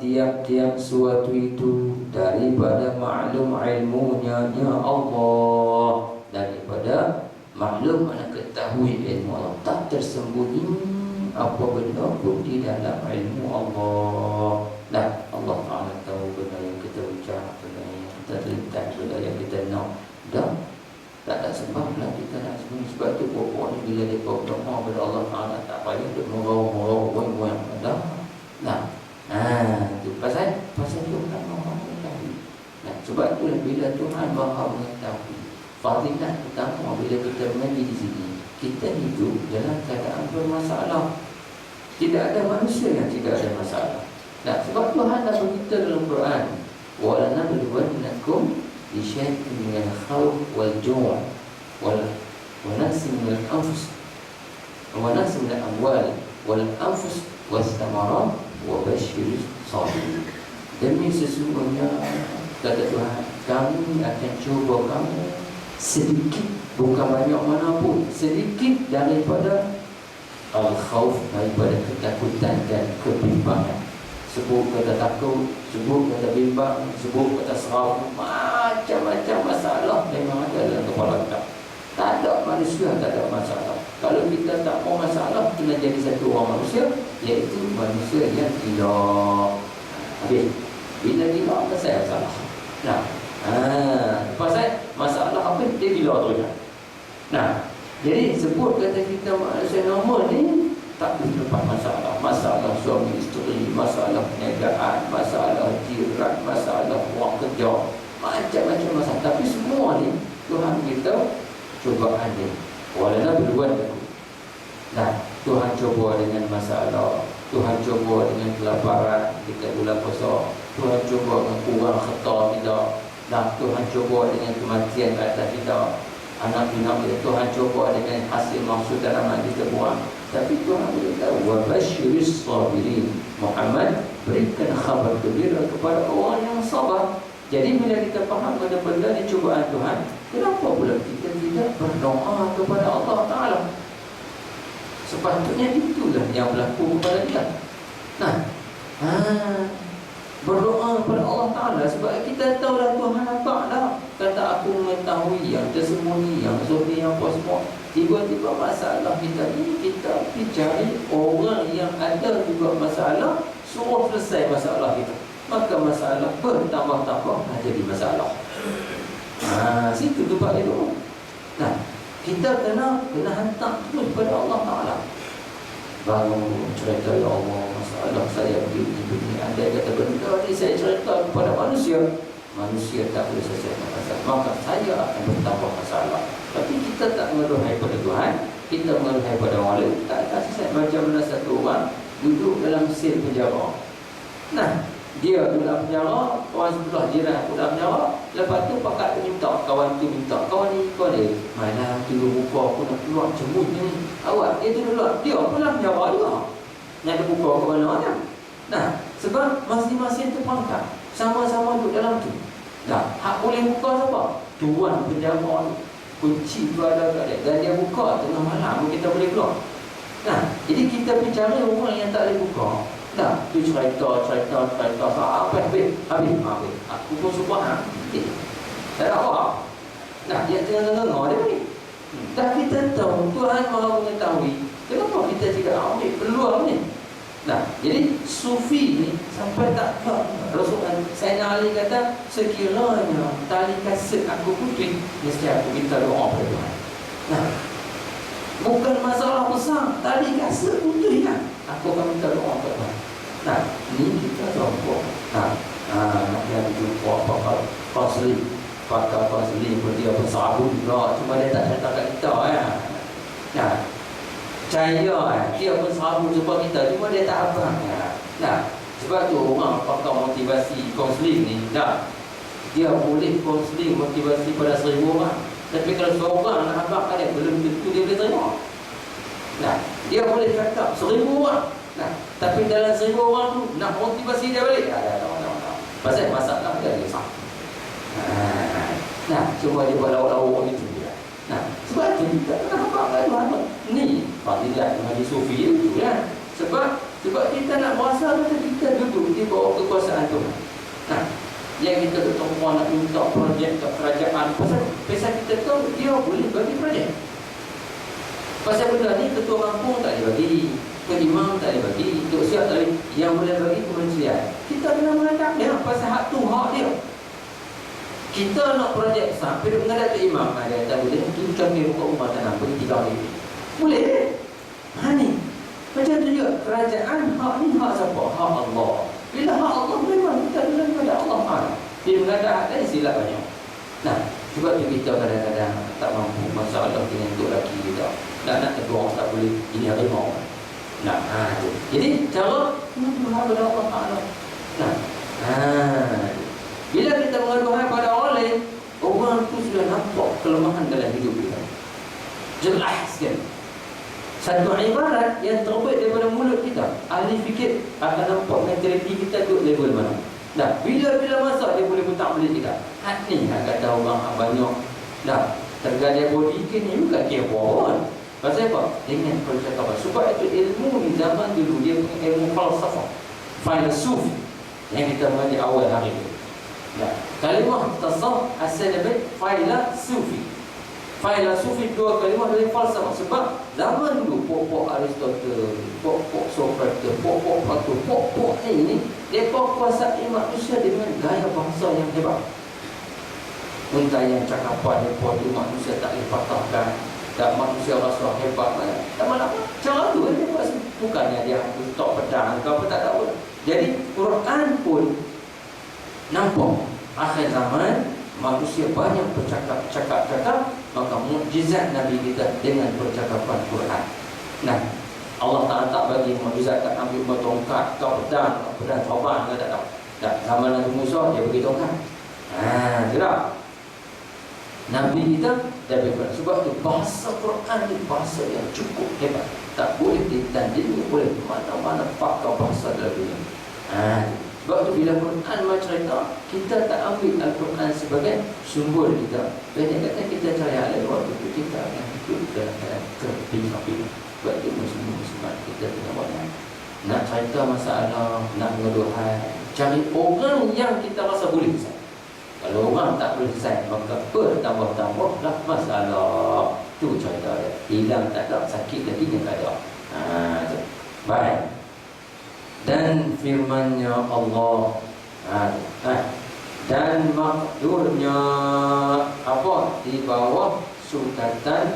tiap-tiap suatu itu daripada maklum ilmunya Allah, daripada maklum mana ketahui ilmu Allah, tak tersembunyi apa benda pun di dalam ilmu Allah. Dan Allah Ta'ala tahu benda yang kita ucap, benda yang kita terlintas, benda yang kita nak. Dan tak ada sebab lah kita nak sembunyi. Sebab tu pokok ni bila dia berdoa kepada Allah Ta'ala, tak payah dia merau-merau goyang-goyang. Tu pasal Tuhan maha mengetahui. Sebab tu bila Tuhan maha mengetahui, fadilah pertama bila kita mengaji di sini, kita hidup dalam keadaan bermasalah. Tidak ada manusia yang tidak ada masalah. Sebab Tuhan dah beritahu dalam Quran, wa lanabluwannakum bi syai'in min al-khawf wal-ju' wa naqsin min al-anfus wa naqsin min al-amwal wal-anfus was-thamarat wa basyiril sabirin. Demi sesungguhnya, kata Tuhan, kami akan cuba kamu sedikit, bukan banyak manapun, sedikit daripada al-khawf, daripada ketakutan dan kebimbangan. Sebut kata takut, sebut kata bimbang, sebut kata seram, macam-macam masalah memang ada dalam kepala kita. Tak ada manusia tak ada masalah. Kalau kita tak mau masalah, kena jadi satu orang manusia, iaitu manusia yang gila. Habis. Bila gila, apa saya salah? Pasal masalah apa? Dia gila tu je. Jadi sebut kata kita manusia normal ni tak boleh lepas masalah. Masalah suami isteri, masalah perniagaan, masalah jiran, masalah orang kerja, macam-macam masalah. Tapi semua ni Tuhan kita cubaan ni. Walana berluan aku. Nah, Tuhan coba dengan masalah, Tuhan coba dengan kelaparan kita bulan puasa, Tuhan coba dengan kurang khata kita, dan Tuhan coba dengan kematian kat atas kita, anak pinak kita, Tuhan coba dengan hasil maksud tanaman kita buang. Tapi Tuhan beritahu, wa basyiris sabirin, Muhammad, berikan khabar gembira kepada orang yang sabar. Jadi bila kita faham benda-benda ni cubaan Tuhan, kenapa pula kita tidak berdoa kepada Allah Ta'ala? Sepatutnya itulah yang berlaku kepada kita. Nah, berdoa kepada Allah Ta'ala, sebab kita tahu dah Tuhan nampak dah. Kata aku mengetahui yang tersembunyi, yang zahir, yang apa semua. Tiba-tiba masalah kita ni, kita pergi cari orang yang ada juga masalah, suruh selesai masalah kita. Maka masalah bertambah-tambah jadi masalah. Situ tempat itu. Nah, kita kena hantar terus kepada Allah Ta'ala. Bangun cerita, ya Allah, masalah saya begini. Anda kata benda ni saya cerita kepada manusia, manusia tak boleh selesaikan masalah, maka saya akan bertambah masalah. Tapi kita tak mengeluhai pada Tuhan, kita mengeluhai pada orang lain, tak akan selesai. Macam mana satu orang duduk dalam sel penjara. Nah, dia tu dalam penjara, kawan sebelah jiran aku dalam penjara. Lepas tu pakat tu minta, kawan tu minta, kawan ni kau dia, mana tu buka aku nak keluar cemut ni. Awak dia tu keluar, dia pun dalam penjara juga. Nak ada buka ke mana-mana. Nah, sebab masing-masing tu pangkat, sama-sama duduk dalam tu. Nah, hak boleh buka siapa? Tuan penjara tu. Kunci tu ada kat dia, dan dia buka tengah malam kita boleh keluar. Nah, jadi kita bicara orang yang tak boleh buka. Dah, tu cerita apa habis. Aku pun subhan. Tak apa. Nah, dia tengah dengar dia ni. Dah kita tahu Tuhan Maha mengetahui. Kenapa kita tidak ambil peluang ni? Nah, jadi sufi ni sampai tak Rasulullah Sayyidina Ali kata, sekiranya tali kasut aku putih, mesti aku minta doa pada Tuhan. Nah, bukan masalah besar, tali kasut putih kan, aku akan minta doa pada Tuhan. Nah, ni kita sombong. Nak yang jumpa pakai konseli, pun dia bersabun juga, cuma dia tak cerita kat kita Nah, percaya dia pun sabun jumpa kita, cuma dia tak apa. Nah, sebab tu orang pakai motivasi konseling ni, dia boleh konseling motivasi pada 1000 orang. Tapi kalau seorang nak abang dia, belum tentu dia boleh terima. Nah, dia boleh cakap 1000 orang. Nah, tapi dalam 1000 orang tu nak motivasi dia balik, pasal masalah dia risau. Nah, cuma dia buat lawak-lawak itu dia. Nah, sebab tu kita kena apa Tuhan ni fadilat Haji Sufi itu kan. Sebab kita nak merasa kita duduk di bawah kekuasaan Tuhan. Nah, yang kita bertemu nak minta projek ke kerajaan, pasal kita tahu dia boleh bagi projek. Pasal benda ni ketua kampung tak boleh bagi, imam tak boleh bagi, tok siap tak boleh. Yang boleh bagi kementerian. Kita kena menghadap dia pasal hak tu hak dia. Kita nak projek besar, pergi menghadap ke imam, dia tak boleh. Tu contoh buka rumah tanah, bagi 3 hari. Boleh. Ni macam tu juga kerajaan, hak ni hak siapa? Hak Allah. Bila hak Allah memang kita kena kepada Allah. Dia menghadap hak lain silap banyak. Nah, sebab tu kita kadang-kadang tak mampu masalah dengan untuk lelaki kita. Nak tegur tak boleh, ini harimau. Nah, jadi cara menghadap kepada Allah Ta'ala. Nah, bila kita menghadap pada orang lain, orang tu sudah nampak kelemahan dalam hidup kita. Jelas kan? Satu ibarat yang terbaik daripada mulut kita, ahli fikir akan nampak mentaliti kita duduk level mana. Dah, bila masa dia boleh putar balik kita. Hak ni kata orang banyak. Dah, tergadai body ni bukan dia pun. Pasal apa? Dengan percakapan. Sebab itu ilmu di zaman dulu dia punya ilmu falsafah, filsuf yang kita mengaji awal hari ini. Dah, kalimah tasawuf asalnya filsufi. Filsufi dua kalimah dari falsafah. Sebab zaman dulu pokok Aristotle, pokok Socrates, pokok Plato, pokok ini dia kuasai manusia dengan gaya bahasa yang hebat. Untayan cakapan mereka tu manusia tak boleh patahkan. Dan manusia rasa hebat. Tak malah cara tu dia buat. Bukannya dia letak pedang ke apa, tak tahu. Jadi Quran pun nampak akhir zaman manusia banyak bercakap-cakap, maka mukjizat Nabi kita dengan percakapan Quran. Nah, Allah Ta'ala tak bagi mukjizat tak ambil bertongkat, kau pedang tauban, tak tahu. Tak, zaman Nabi Musa dia bagi tongkat. Tidak. Nabi kita dah berfirman. Sebab itu bahasa Quran ni bahasa yang cukup hebat. Tak boleh ditandingi oleh mana-mana pakar bahasa dalam dunia. Sebab itu bila Quran cerita, kita tak ambil Al-Quran sebagai sumber kita. Banyak kata kita cari alat waktu itu kita akan hidup dalam keadaan terpilih-pilih. Sebab itu muslim-muslimat kita kena banyak. Nak cerita masalah, nak mengeluhan, cari orang yang kita rasa boleh selesai. Kalau orang tak boleh selesai, maka bertambah-tambahlah masalah. Itu cerita dia. Hilang tak ada, sakit lagi dia tak ada. Baik. Dan firman-Nya Allah, dan makdurnya apa di bawah sukatan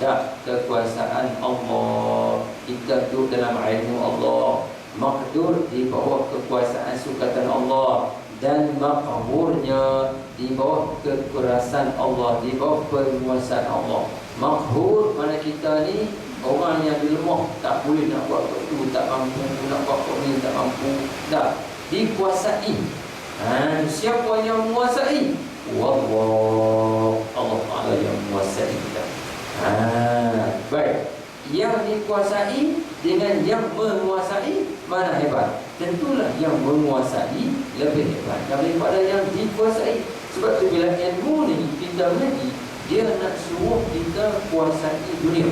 dak kekuasaan Allah. Kita duduk dalam ilmu Allah. Makdur di bawah kekuasaan sukatan Allah, dan makhurnya di bawah kekerasan Allah, di bawah penguasaan Allah. Makhur mana kita ni orang yang lemah, tak boleh nak buat itu, tak mampu nak buat ini, tak mampu. Dah dikuasai. Siapa yang menguasai? Wallah, Allah Ta'ala yang menguasai kita. Baik. Yang dikuasai dengan yang menguasai, mana hebat? Tentulah yang menguasai lebih hebat daripada yang dikuasai. Sebab tu bila ilmu ni kita mengaji, dia nak suruh kita kuasai dunia.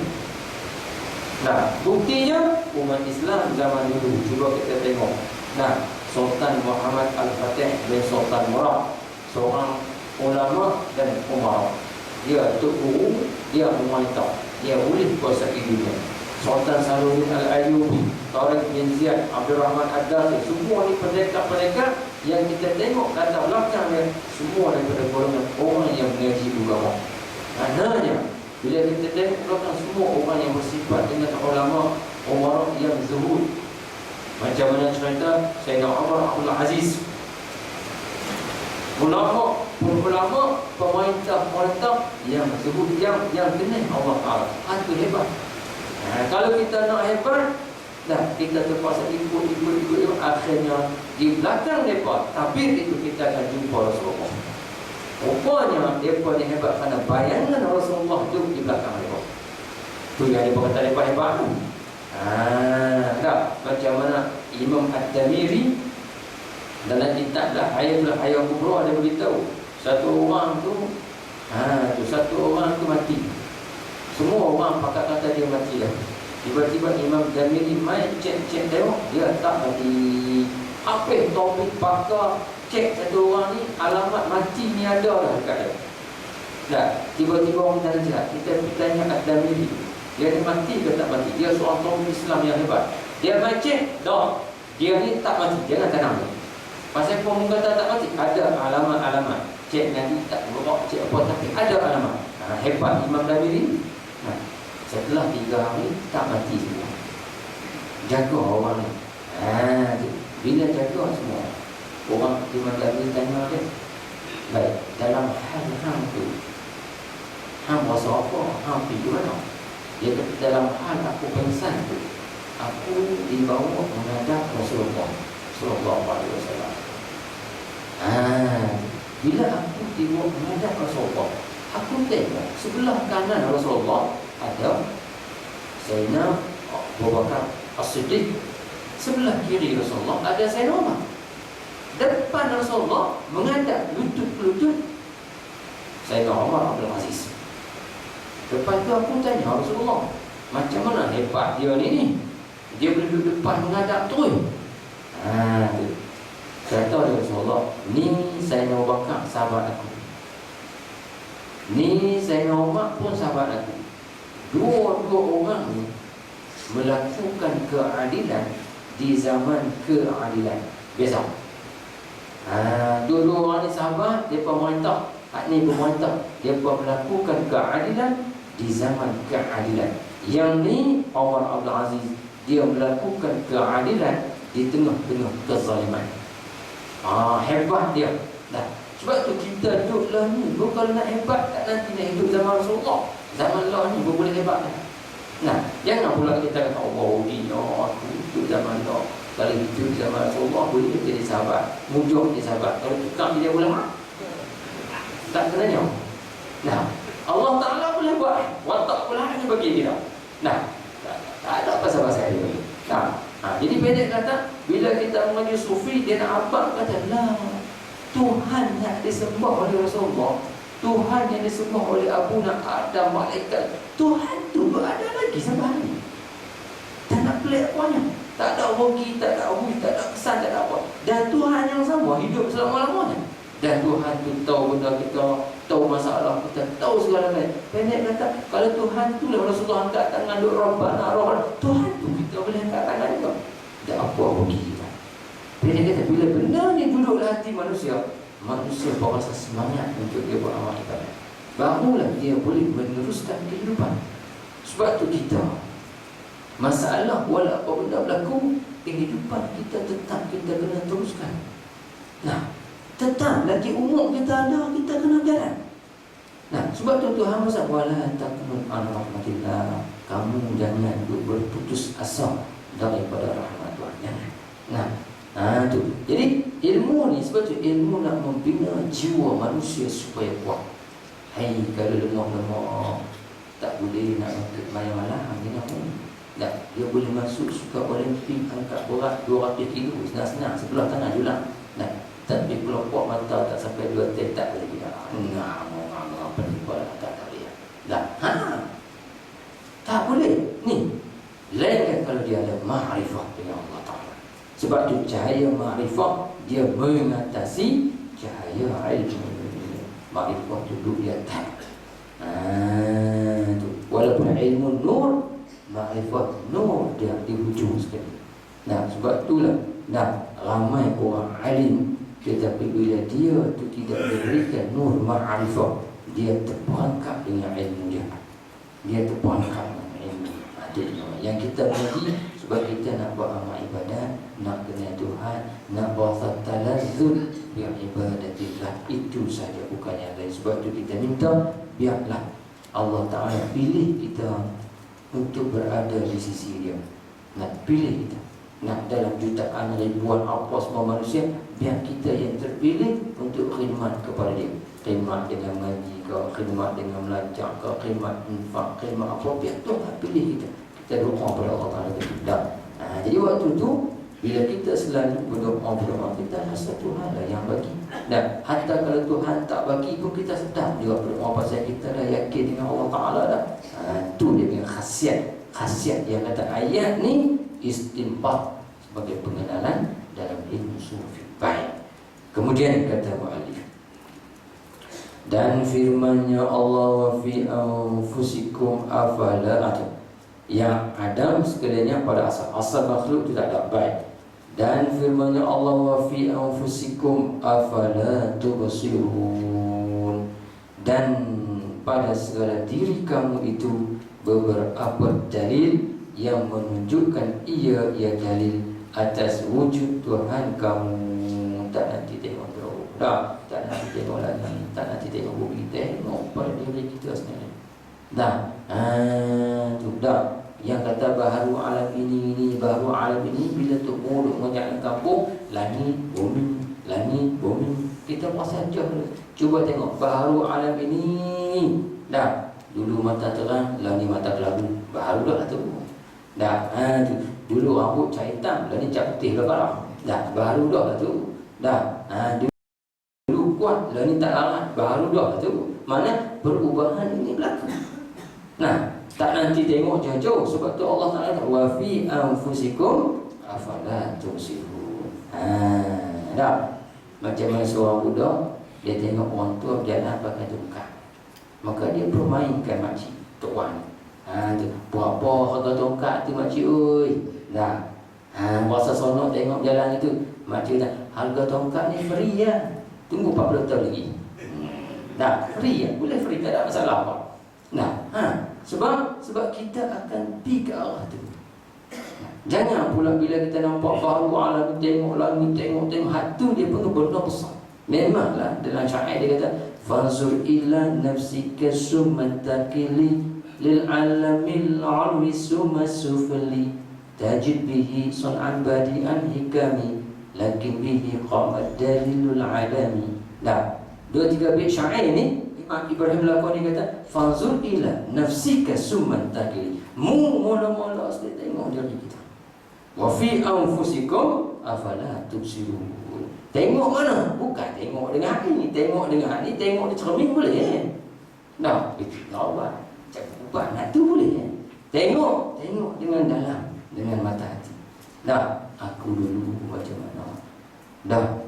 Nah, buktinya umat Islam zaman dulu. Cuba kita tengok. Nah, Sultan Muhammad Al-Fatih bin Sultan Murad, seorang ulama dan umara. Dia tok guru, dia pemerintah, dia boleh kuasai dunia. Sultan Salahuddin Al-Ayyubi, Tariq bin Ziyad, Abdul Rahman Ad-Dakhil, semua ni pendekar-pendekar yang kita tengok latar belakang dia, semua daripada golongan orang yang mengaji agama. Maknanya bila kita tengok belakang semua orang yang bersifat dengan ulama, umara yang zuhud. Macam mana cerita Sayyidina Umar Abdul Aziz, ulama, pemerintah yang zuhud, yang kenal Allah Ta'ala. Itu hebat. Kalau kita nak hebat, dah kita terpaksa ikut, akhirnya di belakang mereka tabir itu kita akan jumpa Rasulullah. Rupanya mereka ni hebat kerana bayangan Rasulullah tu di belakang mereka. Tu yang dia berkata mereka hebat tu. Macam mana Imam Ad-Damiri dalam kitablah Hayatul Hayat Kubra ada beritahu satu orang tu mati. Semua orang pakat kata dia mati dah. Tiba-tiba Imam Damiri main cek tengok, dia tak mati. Apa topik pakar cek satu orang ni, alamat mati ni ada dah dekat dia. Dah, tiba-tiba orang tanya, kita tanya Ad-Damiri, dia ni mati ke tak mati? Dia seorang tokoh Islam yang hebat. Dia main cek, dah, dia ni tak mati, jangan tanam dia. Pasal pun kata tak mati, ada alamat-alamat. Cek nanti tak berok, cek apa, tapi ada alamat. Hebat Imam Damiri. Setelah 3 hari tak mati semua. Jaga orang ni. Bila jaga semua, orang Imam Damiri tanya dia, baik, dalam hal hang tu, hang rasa apa? Hang pergi mana? Dia kata, dalam hal aku pengsan tu, aku dibawa menghadap Rasulullah Sallallahu Alaihi Wasallam. Bila aku dibawa menghadap Rasulullah, aku tengok sebelah kanan Rasulullah ada Sayyidina Abu Bakar As-Siddiq, sebelah kiri Rasulullah ada Sayyidina Umar. Depan Rasulullah menghadap lutut ke lutut Sayyidina Umar Abdul Aziz. Lepas tu aku tanya Rasulullah, macam mana hebat dia ni? Dia boleh duduk depan menghadap terus. Kata Rasulullah, ni Sayyidina Abu Bakar sahabat aku, ni Sayyidina Umar pun sahabat aku. Dua-dua orang ni melakukan keadilan di zaman keadilan. Biasa. Dua-dua orang ni sahabat, dia pemerintah. Ni pemerintah, dia melakukan keadilan di zaman keadilan. Yang ni Umar Abdul Aziz, dia melakukan keadilan di tengah-tengah kezaliman. Hebat dia. Dah. Sebab tu kita duduklah ni. Kalau nak hebat, tak nanti nak hidup zaman Rasulullah. Zaman Allah ni boleh hebat dah. Nah, jangan pula kita kata Allah dia, aku hidup zaman Allah. Kalau hidup zaman Rasulullah boleh jadi sahabat, mujuk jadi sahabat. Kalau tukang dia ulama, tak kenanya. Nah, Allah Ta'ala boleh buat. Watak pula hanya bagi kita. Nah, tak ada pasal-pasal dia. Nah, jadi pendek kata, bila kita mengaji sufi, dia nak apa? Kata, lah, Tuhan yang disembah oleh Rasulullah, Tuhan yang disembah oleh Abu Adam, malaikat, Tuhan tu berada lagi sampai hari ini. Tak nak pelik apanya. Tak ada hoki, tak ada hoki, tak ada kesan, tak ada apa. Dan Tuhan yang sama hidup selama-lamanya. Dan Tuhan tu tahu benda kita, tahu masalah kita, tahu segala-galanya. Pendek kata, kalau Tuhan tu lah Rasulullah angkat tangan duk Rabbana Rabbana, Tuhan tu kita boleh angkat tangan juga. Tak apa hoki kita. Pendek kata, bila benda ni duduk dalam hati manusia, manusia berasa semangat untuk dia beramal ibadat. Barulah dia boleh meneruskan kehidupan. Sebab tu kita, masalah wala apa benda berlaku, kehidupan kita tetap kita kena teruskan. Nah, tetap lagi umur kita ada, kita kena jalan. Nah, sebab tu Tuhan bersabda, wala taqnut an rahmatillah, kamu jangan berputus asa daripada rahmat Tuhan. Nah, tu. Jadi ilmu ni, sebab tu ilmu nak membina jiwa manusia supaya kuat. Hai, kalau lemah-lemah tak boleh nak main malam dia nak pun. Dia boleh masuk suka Olimpik angkat berat 200 kilo senang-senang sebelah tangan julang. Tapi kalau kuat mata tak sampai 2 tek tak boleh dia. Apa ni pula tak boleh. Tak boleh. Ni lain kalau dia ada ma'rifah dengan Allah Ta'ala. Sebab tu cahaya ma'rifah dia mengatasi cahaya ilmu. Ma'rifah tu duduk di atas. Tu. Walaupun ilmu nur, ma'rifah nur dia di hujung sekali. Nah, sebab itulah ramai orang alim, tetapi bila dia tu tidak diberikan nur ma'rifah, dia terperangkap dengan ilmu dia. Dia terperangkap dengan ilmu. Itu yang kita mengaji sebab kita nak buat amal ibadat, nak kenal Tuhan, nak rasa talazzul bi ibadatillah. Itu saja, bukan yang lain. Sebab itu kita minta biarlah Allah Ta'ala pilih kita untuk berada di sisi dia. Nak pilih kita, nak dalam jutaan ribuan apa semua manusia, biar kita yang terpilih untuk khidmat kepada dia. Khidmat dengan mengaji ke, khidmat dengan belajar ke, khidmat infak, khidmat apa, biar Tuhan pilih kita. Kita doa kepada Allah Ta'ala. Jadi waktu tu bila kita selalu berdoa, kita rasa Tuhan lah yang bagi. Dan hatta kalau Tuhan tak bagi pun kita sedar juga berdoa pasal kita dah yakin dengan Allah Ta'ala dah. Itu dia punya khasiat yang kata ayat ni istinbat sebagai pengenalan dalam ilmu sufi. Baik. Kemudian kata mu'alif, dan firman-Nya Allah, wa fi anfusikum afala, yang Adam sekaliannya pada asal makhluk itu tak ada. Baik. Dan firman-Nya Allah, wa fi anfusikum afala tubsirun, dan pada segala diri kamu itu beberapa dalil yang menunjukkan ia dalil atas wujud Tuhan kamu. Tak nanti tengok teruk dah, tak nanti tengok lagi, tak nanti tengok bumi, tengok pada diri kita sendiri dah. Tu dah yang kata baharu alam ini baharu alam ini, bila tu muduk menjadi kampung, langit bumi kita puasa saja. Cuba tengok baharu alam ini dah. Dulu mata terang, lah ni mata kelabu, baharu dah tu dah. Tu dulu rambut cat hitam, lah ni cat putih kepala dah, baharu dah tu dah. Dulu kuat, lah ni tak larat, baharu dah tu. Mana perubahan ini berlaku. Nah, tak nanti tengok jauh-jauh. Sebab tu Allah Ta'ala kata, wa fi anfusikum afala tubsirun. Dah. Macam mana seorang budak, dia tengok orang tua berjalan pakai tongkat, maka dia permainkan makcik, tok wan. Buat apa harga tongkat tu makcik oi? Dah. Rasa sonok tengok jalan itu. Makcik dah, harga tongkat ni free ya. Tunggu 40 tahun lagi. Dah, free ya. Boleh free, tak ada masalah apa. Nah, sebab kita akan pergi ke arah tu. Jangan pula bila kita nampak baru alam, tengok langit, tengok hatu dia pun benda besar. Memanglah dalam syair dia kata fanzur ila nafsika summa takili lil alamil alwi summa sufli tajid bihi sun'an badi'an hikami lakin bihi qamat dalilul alami. Dah, 2-3 bait syair ni Imam Ibrahim Lakoni kata fanzur ila nafsika summa takili, mula-mula sekali tengok diri kita. Wa fi anfusikum afala tubsirun. Tengok mana? Bukan tengok dengan hati ni, tengok dengan hati, tengok di cermin boleh. Nah, itu lawan. Cakap ubat nak tu boleh. Tengok dengan dalam, dengan mata hati. Dah, aku dulu macam mana? Dah,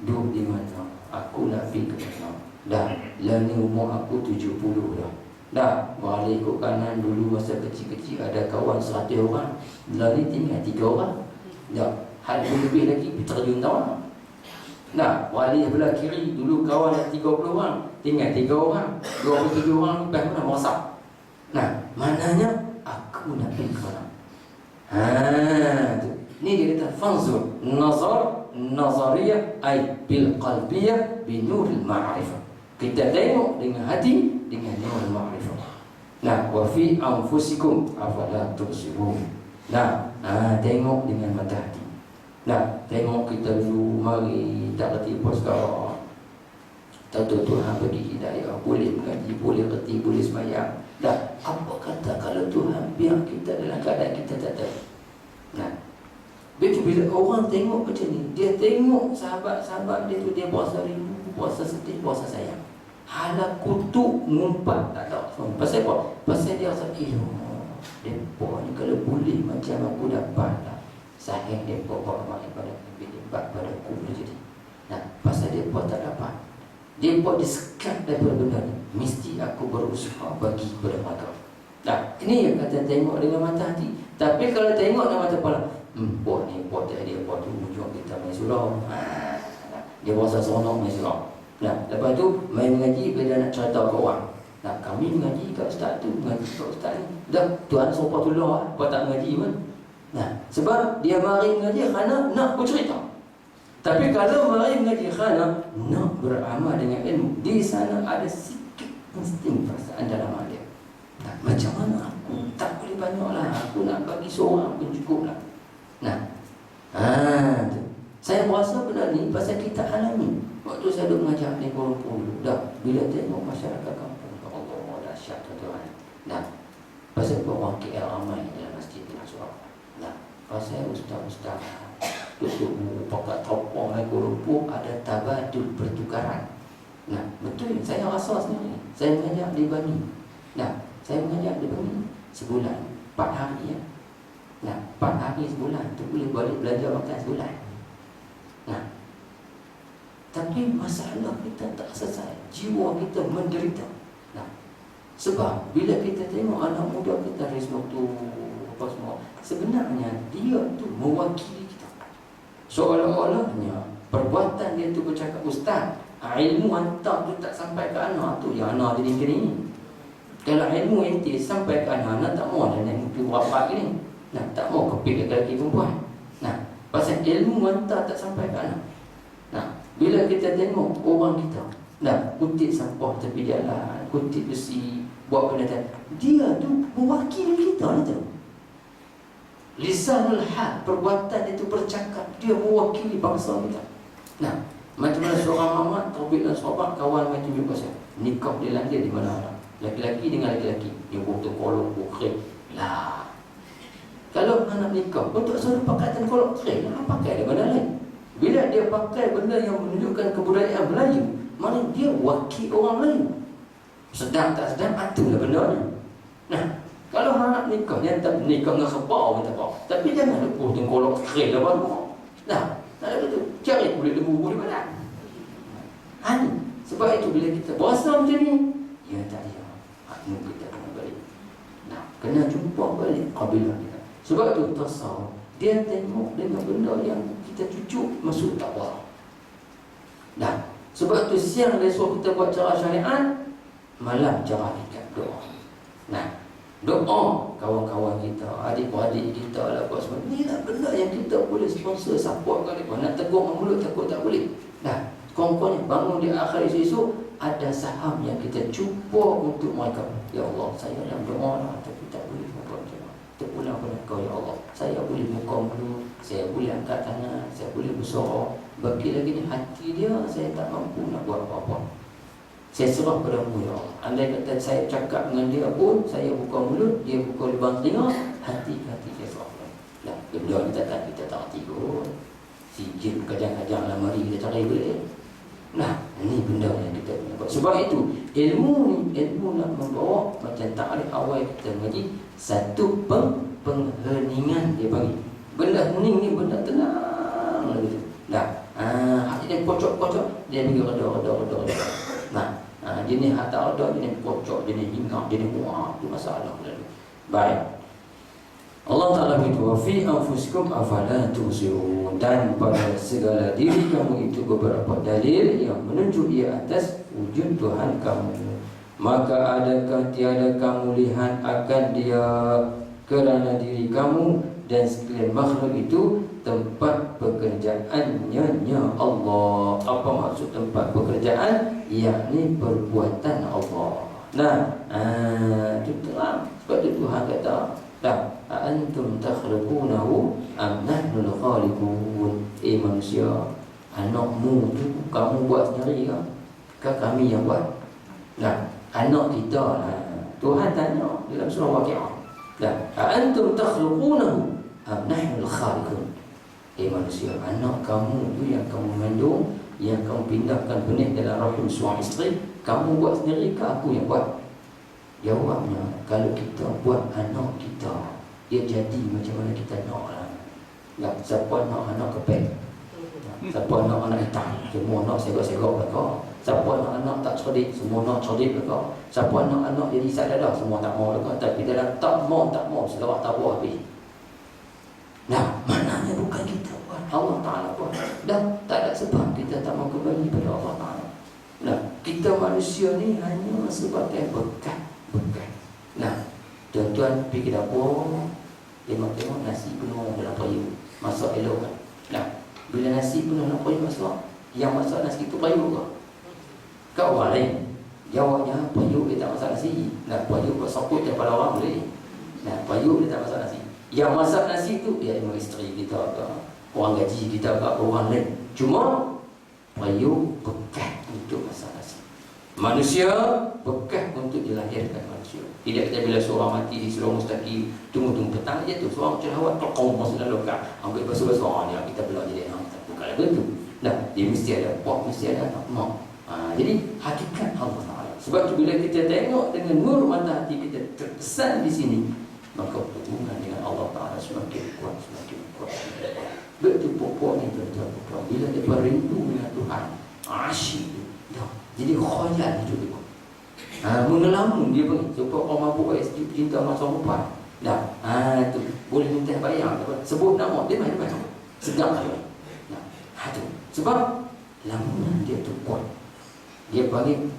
duduk di mana? Aku nak pergi ke mana? Dah, lah ni umur aku 70 dah. Dah, balik ke kanan dulu masa kecil-kecil ada kawan 100 orang. Lah ni tinggal 3 orang. Dah, hal lebih lagi terjun tahun. Nah, wali belah kiri dulu kawan ada 30 orang, tinggal 3 orang, 27 orang lepas mana masak. Nah, maknanya aku nak pergi ke mana? Tu. Ni dia kata fanzur nazariyah ay bil qalbiyah bi nuril ma'rifah. Kita tengok dengan hati, dengan nurul ma'rifah. Nah, wa fi anfusikum afala tubsirun. Nah, tengok dengan mata hati. Nah, tengok kita dulu mari tak reti apa sekarang. Tahu Tuhan bagi hidayah, boleh mengaji, boleh reti, boleh sembahyang. Dah, apa kata kalau Tuhan biar kita dalam keadaan kita tak tahu. Nah, bila orang tengok macam ni, dia tengok sahabat-sahabat dia tu, dia puasa rindu, puasa sedih, puasa sayang. Hala kutuk ngumpat tak tahu. Pasal apa? Pasal dia rasa, mereka ni kalau boleh macam aku dapat lah. Sayang dia bawa daripada debat pada aku boleh jadi. Nah, pasal dia pun tak dapat. Dia pun disekat daripada benda ni. Mesti aku berusaha bagi kepada mereka. Nah, ini yang kata tengok dengan mata hati. Tapi kalau tengok dengan mata kepala, buat ni, buat dia, buat tu, ujung kita main surau. Dia puasa seronok main surau. Nah, lepas tu main mengaji bila nak cerita ke orang. Nah, kami mengaji kat ustaz tu, mengaji kat ustaz ni. Dah, Tuhan sopa tolong lah, apa tak mengaji pun. Nah, sebab dia mari mengaji kerana nak bercerita. Tapi kalau mari mengaji kerana nak beramal dengan ilmu, di sana ada sikit insting perasaan dalam hati dia. Nah, macam mana aku tak boleh banyak lah, aku nak bagi seorang pun cukup lah. Nah, tu. Saya berasa benda ni pasal kita alami. Waktu saya duduk mengajar di Kuala Lumpur, dah bila tengok masyarakat kampung, Allah dahsyat tuan. Nah, pasal orang KL ramai dalam masjid di Surau. Nah, pasal ustaz-ustaz duduk pakai topong di Kuala Lumpur ada tabadul pertukaran. Nah, betul saya rasa sendiri. Saya mengajar di Bani. Nah, saya mengajar di Bani sebulan 4 hari ya. Nah, 4 hari sebulan tu boleh balik belajar makan sebulan. Nah, tapi masalah kita tak selesai, jiwa kita menderita. Nah, sebab bila kita tengok anak muda kita risma tu apa semua, sebenarnya dia tu mewakili kita. Seolah-olahnya perbuatan dia tu bercakap ustaz, ilmu hantar tu tak sampai ke anak tu, yang anak jadi gini. Kalau ilmu ente sampai ke anak tak mau dah nak pergi berapa ini. Nah, tak mau kepik lelaki perempuan. Nah, pasal ilmu hantar tak sampai ke anak. Nah, bila kita tengok orang kita, nah, kutip sampah tepi jalan, kutip besi, buat benda dia tu mewakili kita lah tu. Lisanul hal, perbuatan dia tu bercakap, dia mewakili bangsa kita. Nah, macam mana seorang mamat terbit dan sahabat kawan main tunjuk pasal nikah dia lahir di mana? Laki-laki dengan laki-laki, dia butuh kolok, bukrek lah. Kalau anak nikah, untuk suruh pakaian kolok kering, pakai dia benda lain. Bila dia pakai benda yang menunjukkan kebudayaan Melayu, mana dia wakil orang Melayu. Sedang tak sedang, itulah benda ni. Nah, kalau anak nikah, dia tak nikah dengan kebau, minta apa. Tapi jangan lupa tengkolok kering lah baru. Nah, tak ada tu. Cari kulit lembu di badan. Ni. Sebab itu bila kita berasa macam ni, ya tak dia. Hati kita kena balik. Nah, kena jumpa balik kabilah kita. Sebab itu tasawuf, dia tengok dengan benda yang kita cucuk masuk takwa. Nah, sebab tu siang dia suruh kita buat cara syariat, malam cara ikat doa. Nah, Doa kawan-kawan kita, adik-adik kita lah, apa semua. Ni lah benda yang kita boleh sponsor, support kali. Nak tegur mulut takut tak boleh. Dah, kawan-kawan bangun di akhir esok ada saham yang kita cuba untuk mereka. Ya Allah, saya yang doa lah, tapi tak boleh buat macam mana. Terpulang pada Kau ya Allah. Saya boleh buka mulut, saya boleh angkat tangan, saya boleh bersorak. Bagi lagi ni hati dia, saya tak mampu nak buat apa-apa. Saya serah pada-Mu ya Allah. Andai kata saya cakap dengan dia pun, saya buka mulut, dia buka lubang telinga, hati saya serah. Dah, benda ni takkan kita tak hati kot. Si jin kadang-kadang lah mari kita cari boleh. Nah, ini benda yang kita punya. Sebab itu, ilmu nak membawa macam takrif awal kita mengaji, satu pengheningan dia bagi. Benda hening ni benda tenang gitu. Dah, hati dia kocok-kocok, dia pergi reda. Nah, jenis hak tak ada, jenis kocok, jenis hinggap, jenis muak, itu masalah lalu. Baik. Allah Ta'ala berkata, wa fi anfusikum afala tubsirun, dan pada segala diri kamu itu beberapa dalil yang menunjuk ia atas wujud Tuhan kamu. Maka adakah tiada kamu lihat akan dia kerana diri kamu dan sekalian makhluk itu tempat pekerjaannya Allah. Apa maksud tempat pekerjaan? Yakni perbuatan Allah. Nah, itu terang. Sebab itu Tuhan kata, dah, antum takhluqunahu am nahnul khaliqun. Manusia, anakmu tu kamu buat sendiri ke kami yang buat? Nah, anak kita lah. Tuhan tanya dalam surah Waqiah. Dah, antum takhluqunahu am nahnul khaliqun. Manusia, anak kamu tu yang kamu mengandung, yang kamu pindahkan benih dalam rahim suami isteri, kamu buat sendiri ke aku yang buat? Jawabnya, kalau kita buat anak kita, dia jadi macam mana kita nak lah. Siapa nak anak kepek? Siapa nak anak hitam? Semua nak segak-segak mereka. Siapa nak anak tak cerdik? Semua nak cerdik mereka. Siapa nak anak jadi sadada? Semua tak mau mereka. Tapi dalam tak mau, selawat tak buat habis. Nah, maknanya bukan kita buat, Allah Ta'ala buat. Dan tak ada sebab kita tak mau kembali pada Allah Ta'ala. Nah, kita manusia ni hanya sebagai bekas. Nah, tuan-tuan pergi ke dapur, tengok nasi penuh dalam payung, masak elok kan. Nah, bila nasi penuh dalam payung masak, yang masak nasi itu payung ke? Kau orang lain. Jawabnya, payung dia tak masak nasi. Nah, payung buat sokot daripada orang boleh. Nah, payung dia tak masak nasi. Yang masak nasi tu ya memang isteri kita ke, orang gaji kita ke, orang lain. Cuma payung bekas untuk masak nasi. Manusia bekas untuk dilahirkan manusia. Tidak kata bila seorang mati di seorang mustaqim, tunggu petang je tu seorang cerahawat kau masuk dalam lokal, ambil basuh-basuh dia kita belah jadi bukan begitu. Nah, dia mesti ada pot, mesti ada mak. Jadi hakikat Allah Taala. Sebab tu bila kita tengok dengan nur mata hati kita terkesan di sini, maka hubungan dengan Allah Ta'ala semakin kuat. Betul pokok ni tuan-tuan. Bila dia rindu dengan Tuhan, asyik dia. Jadi khayal hidup dia. Mengelamun dia pun. Sebab orang mabuk cinta sama perempuan. Dah, tu boleh minta bayar. Sebut nama dia main. Sedap dia. Tu. Sebab lamunan dia tu kuat. Dia bagi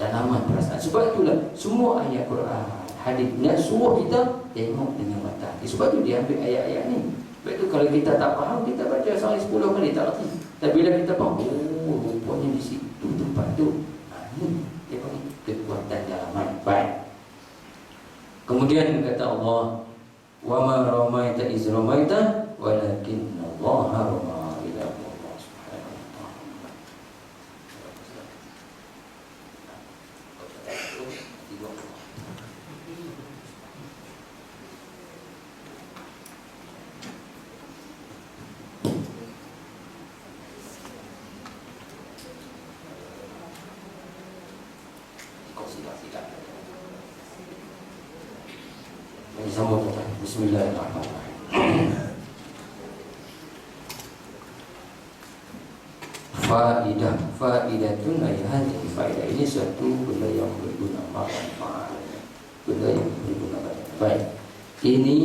dalaman perasaan. Sebab itulah semua ayat Quran, hadis dan suruh kita tengok dengan mata hati. Sebab tu dia ambil ayat-ayat ni. Sebab tu kalau kita tak faham, kita baca sehari 10 kali tak erti. Tapi bila kita faham, rupanya di situ tempat tu. Ni dia panggil kekuatan dalaman. Baik. Kemudian kata Allah, wa ma ramaita iz ramaita walakin Allah rama. Bismillahirrahmanirrahim. Faidatun ayat faedah ini suatu benda yang berguna, benda yang berguna. Baik, ini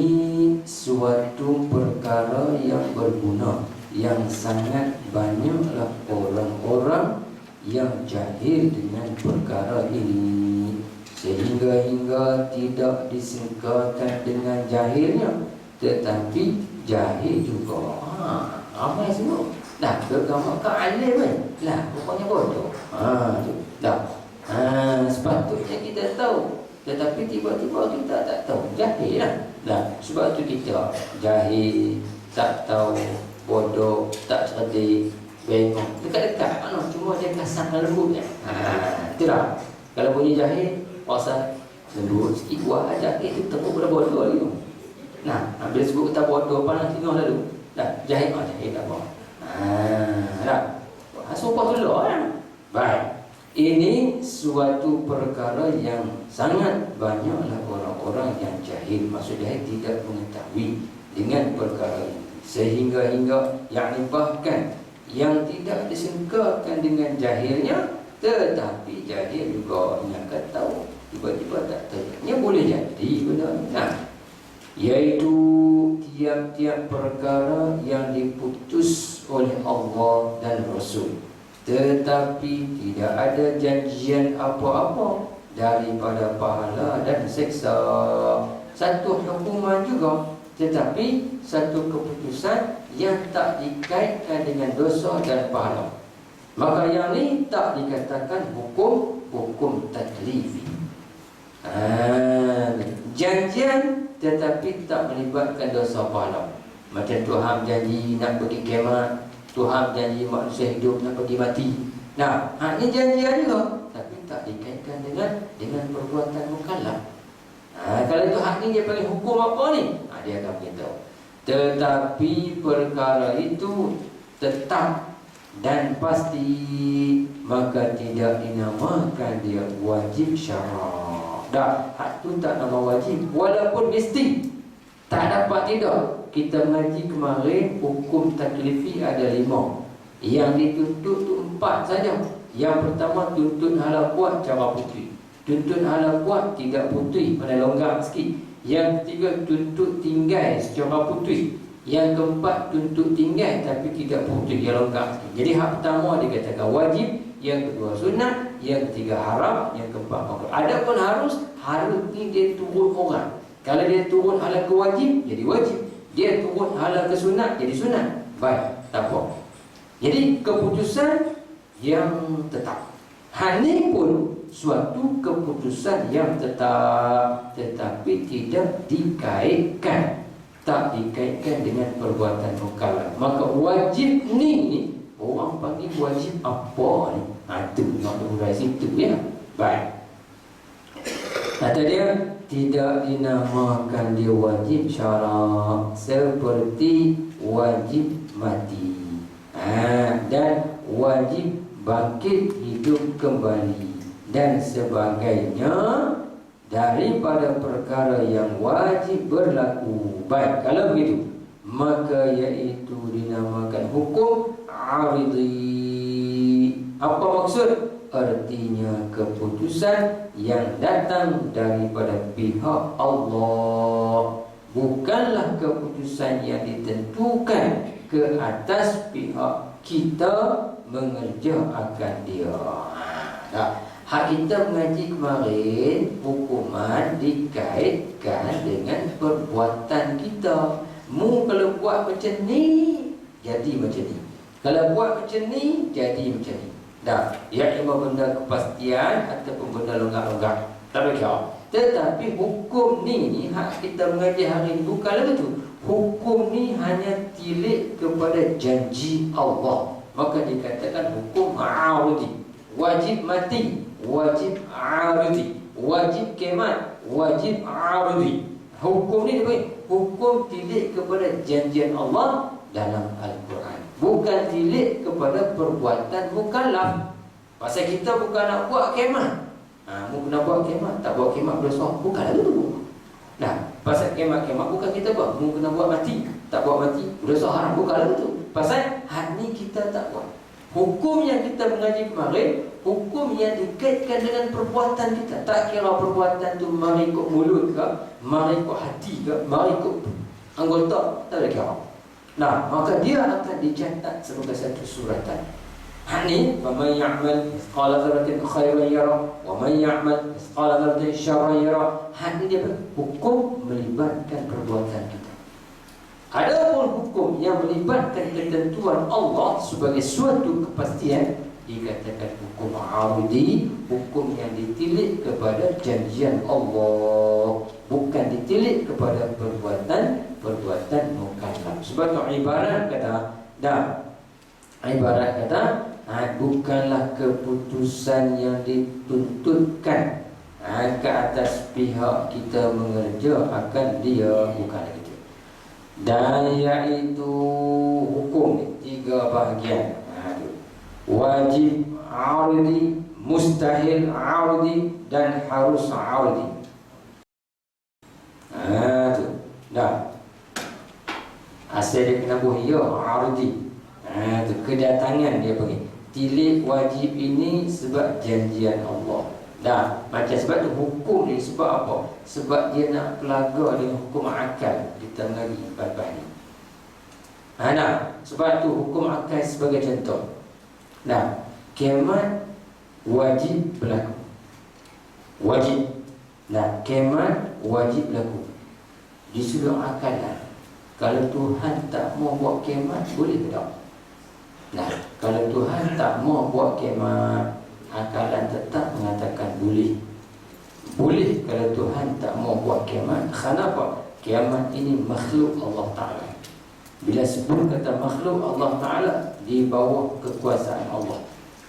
suatu perkara yang berguna, yang sangat banyaklah orang-orang yang jahil dengan perkara ini. sehingga tidak disangkakan dengan jahilnya, tetapi jahil juga. Ramai semua dah beragama ke alim kan lah, rupanya bodoh. Tu dah. Sepatutnya kita tahu, tetapi tiba-tiba kita tak tahu, jahil lah. Dah, sebab tu kita jahil, tak tahu, bodoh, tak cerdik, bengong, dekat-dekat cuma dia kasar dan lembut je. Itulah. Kalau bunyi jahil, pasal lembut sikit, buat aja itu teruk pada bodoh lagi tu. Nah, bila sebut kita bodoh, pandang tengok lalu. Dah, jahil jahil tak apa. Dah. Sumpah tu lah. Baik. Ini suatu perkara yang sangat banyaklah orang-orang yang jahil, maksudnya tidak mengetahui dengan perkara ini, sehingga yakni bahkan yang tidak disangkakan dengan jahilnya, tetapi jahil juga akan tahu, tiba-tiba tak tahu. Ini boleh jadi benda ni. Nah, iaitu tiap-tiap perkara yang diputus oleh Allah dan Rasul, tetapi tidak ada janjian apa-apa daripada pahala dan seksa. Satu hukuman juga, tetapi satu keputusan yang tak dikaitkan dengan dosa dan pahala. Maka yang ni tak dikatakan hukum taklifi. Janjian tetapi tak melibatkan dosa pahala. Macam Tuhan janji nak pergi kiamat, Tuhan janji manusia hidup nak pergi mati. Nah, ini janjian juga, tapi tak dikaitkan dengan perbuatan mukallaf. Kalau Tuhan ni dia panggil hukum apa ni? Dia akan beritahu. Tetapi perkara itu tetap dan pasti, maka tidak dinamakan dia wajib syarak. Dah, hak tu tak nama wajib, walaupun mesti. Tak dapat tidak. Kita mengaji kemarin hukum taklifi ada 5. Yang dituntut tu 4 saja. Yang pertama tuntut halal kuat cara putri. Tuntut halal kuat tidak putri, mana longgar sikit. Yang ketiga tuntut tinggal secara putri. Yang keempat tuntut tinggal tapi tidak putri, dia longgar sikit. Jadi hak pertama dikatakan wajib, yang kedua sunat, yang ketiga haram, yang keempat makruh. Adapun harus ni dia turun orang. Kalau dia turun halal ke wajib, jadi wajib. Dia turun halal ke sunat, jadi sunat. Baik, tak apa. Jadi keputusan yang tetap. Ini pun suatu keputusan yang tetap, tetapi tidak dikaitkan, tak dikaitkan dengan perbuatan mukallaf. Maka wajib ni orang panggil wajib apa ni? Itu nak dari situ ya. Baik. Kata dia tidak dinamakan dia wajib syarak, seperti wajib mati, dan wajib bangkit hidup kembali dan sebagainya daripada perkara yang wajib berlaku. Baik, kalau begitu maka iaitu dinamakan hukum aridhi. Apa maksud? Artinya keputusan yang datang daripada pihak Allah, bukanlah keputusan yang ditentukan ke atas pihak kita mengerjakan dia. Hak kita mengaji kemarin, hukuman dikaitkan dengan perbuatan kita. Mu kalau buat macam ni, jadi macam ni. Kalau buat macam ni, jadi macam ni. Dah, ia ima benda kepastian ataupun benda longgar-longgar, tak berkira. Tetapi hukum ni hak kita mengaji hari ini bukanlah betul. Hukum ni hanya tilik kepada janji Allah. Maka dikatakan hukum aridhi. Wajib mati, wajib aridhi. Wajib kiamat, wajib aridhi. Hukum ni hukum tilik kepada janjian Allah dalam Al-Quran, bukan tilik kepada perbuatan mukallaf. Pasal kita bukan nak buat kiamat. Mu nak buat kiamat, tak buat kiamat berdosa, bukanlah itu. Nah, pasal kiamat bukan kita buat. Mu kena buat mati, tak buat mati berdosa haram, bukanlah itu. Pasal hak ni kita tak buat. Hukum yang kita mengaji kemarin, hukum yang dikaitkan dengan perbuatan kita. Tak kira perbuatan tu mari ikut mulut ke, mari ikut hati ke, mari ikut anggota, tak ada kira. Nah, maka dia akan dicatat sebagai satu suratan. Hak ni, "Faman ya'mal mithqala dzarratin khairan yara, wa man ya'mal mithqala dzarratin syarran yara." Hak ni dia hukum melibatkan perbuatan kita. Adapun hukum yang melibatkan ketentuan Allah sebagai suatu kepastian dikatakan hukum arudi, hukum yang ditilik kepada janjian Allah, bukan ditilik kepada perbuatan mukallaf. Sebab tu ibarat kata bukanlah keputusan yang dituntutkan ke atas pihak kita mengerjakan dia, bukan itu. Dan iaitu hukum 3 bahagian. Wajib ardi, mustahil ardi, dan harus ardi. Tu dah asal dia kena buhya ardi. Tu kedatangan dia pergi. Tilik wajib ini sebab janjian Allah. Dah, macam sebab tu hukum ni sebab apa? Sebab dia nak pelaga dengan hukum akal di tengah lepas ni. Nah, sebab tu hukum akal sebagai contoh. Nah, kiamat wajib berlaku. Wajib. Nah, kiamat wajib berlaku. Di sudut akal lah. Kalau Tuhan tak mau buat kiamat, boleh ke tak? Nah, kalau Tuhan tak mau buat kiamat, akalan tetap mengatakan boleh. Boleh kalau Tuhan tak mau buat kiamat. Kenapa? Kiamat ini makhluk Allah Ta'ala. Bila sebut kata makhluk Allah Ta'ala, di bawah kekuasaan Allah.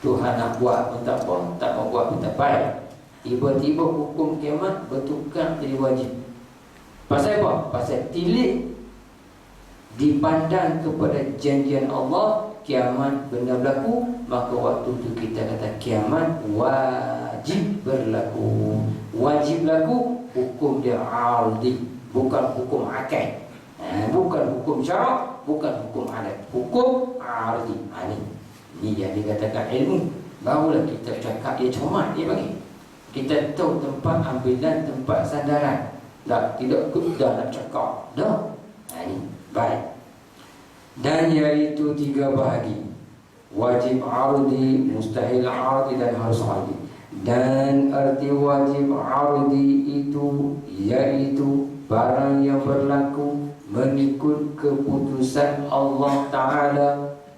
Tuhan nak buat pun tak apa, tak mau buat pun tak baik. Tiba-tiba hukum kiamat bertukar jadi wajib. Pasal apa? Pasal tilik dipandang kepada janjian Allah, kiamat benda berlaku, maka waktu tu kita kata kiamat wajib berlaku. Wajib berlaku, hukum dia ardi, bukan hukum akal, bukan hukum syarak, bukan hukum adat, hukum ardi. Ni yang dikatakan ilmu. Barulah kita cakap dia cermat, dia bagi kita tahu tempat ambilan, tempat sandaran. Tidak dah nak cakap dah. Ni baik. Dan iaitu 3 bahagi. Wajib ardi, mustahil ardi, dan harus ardi. Dan arti wajib ardi itu iaitu barang yang berlaku mengikut keputusan Allah Ta'ala.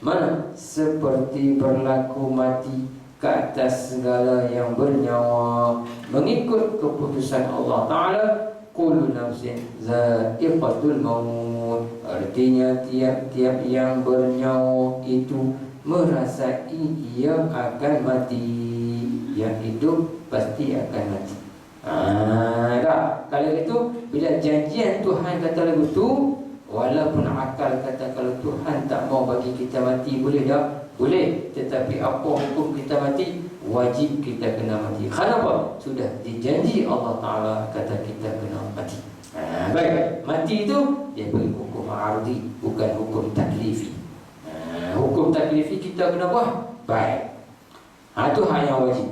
Mana? Seperti berlaku mati ke atas segala yang bernyawa mengikut keputusan Allah Ta'ala. Kullu nafsin za'iqatul maut. Artinya tiap-tiap yang bernyawa itu merasai ia akan mati. Yang hidup pasti akan mati. Dah. Kalau itu, bila janjian Tuhan kata lagu tu, walaupun akal kata kalau Tuhan tak mau bagi kita mati, boleh tak? Boleh. Tetapi apa hukum kita mati? Wajib kita kena mati. Kenapa? Sudah dijanji Allah Ta'ala kata kita kena mati. Baik. Mati itu dia beri hukum ardi, bukan hukum taklifi. Hukum taklifi kita kena buat. Baik. Itu hal yang wajib.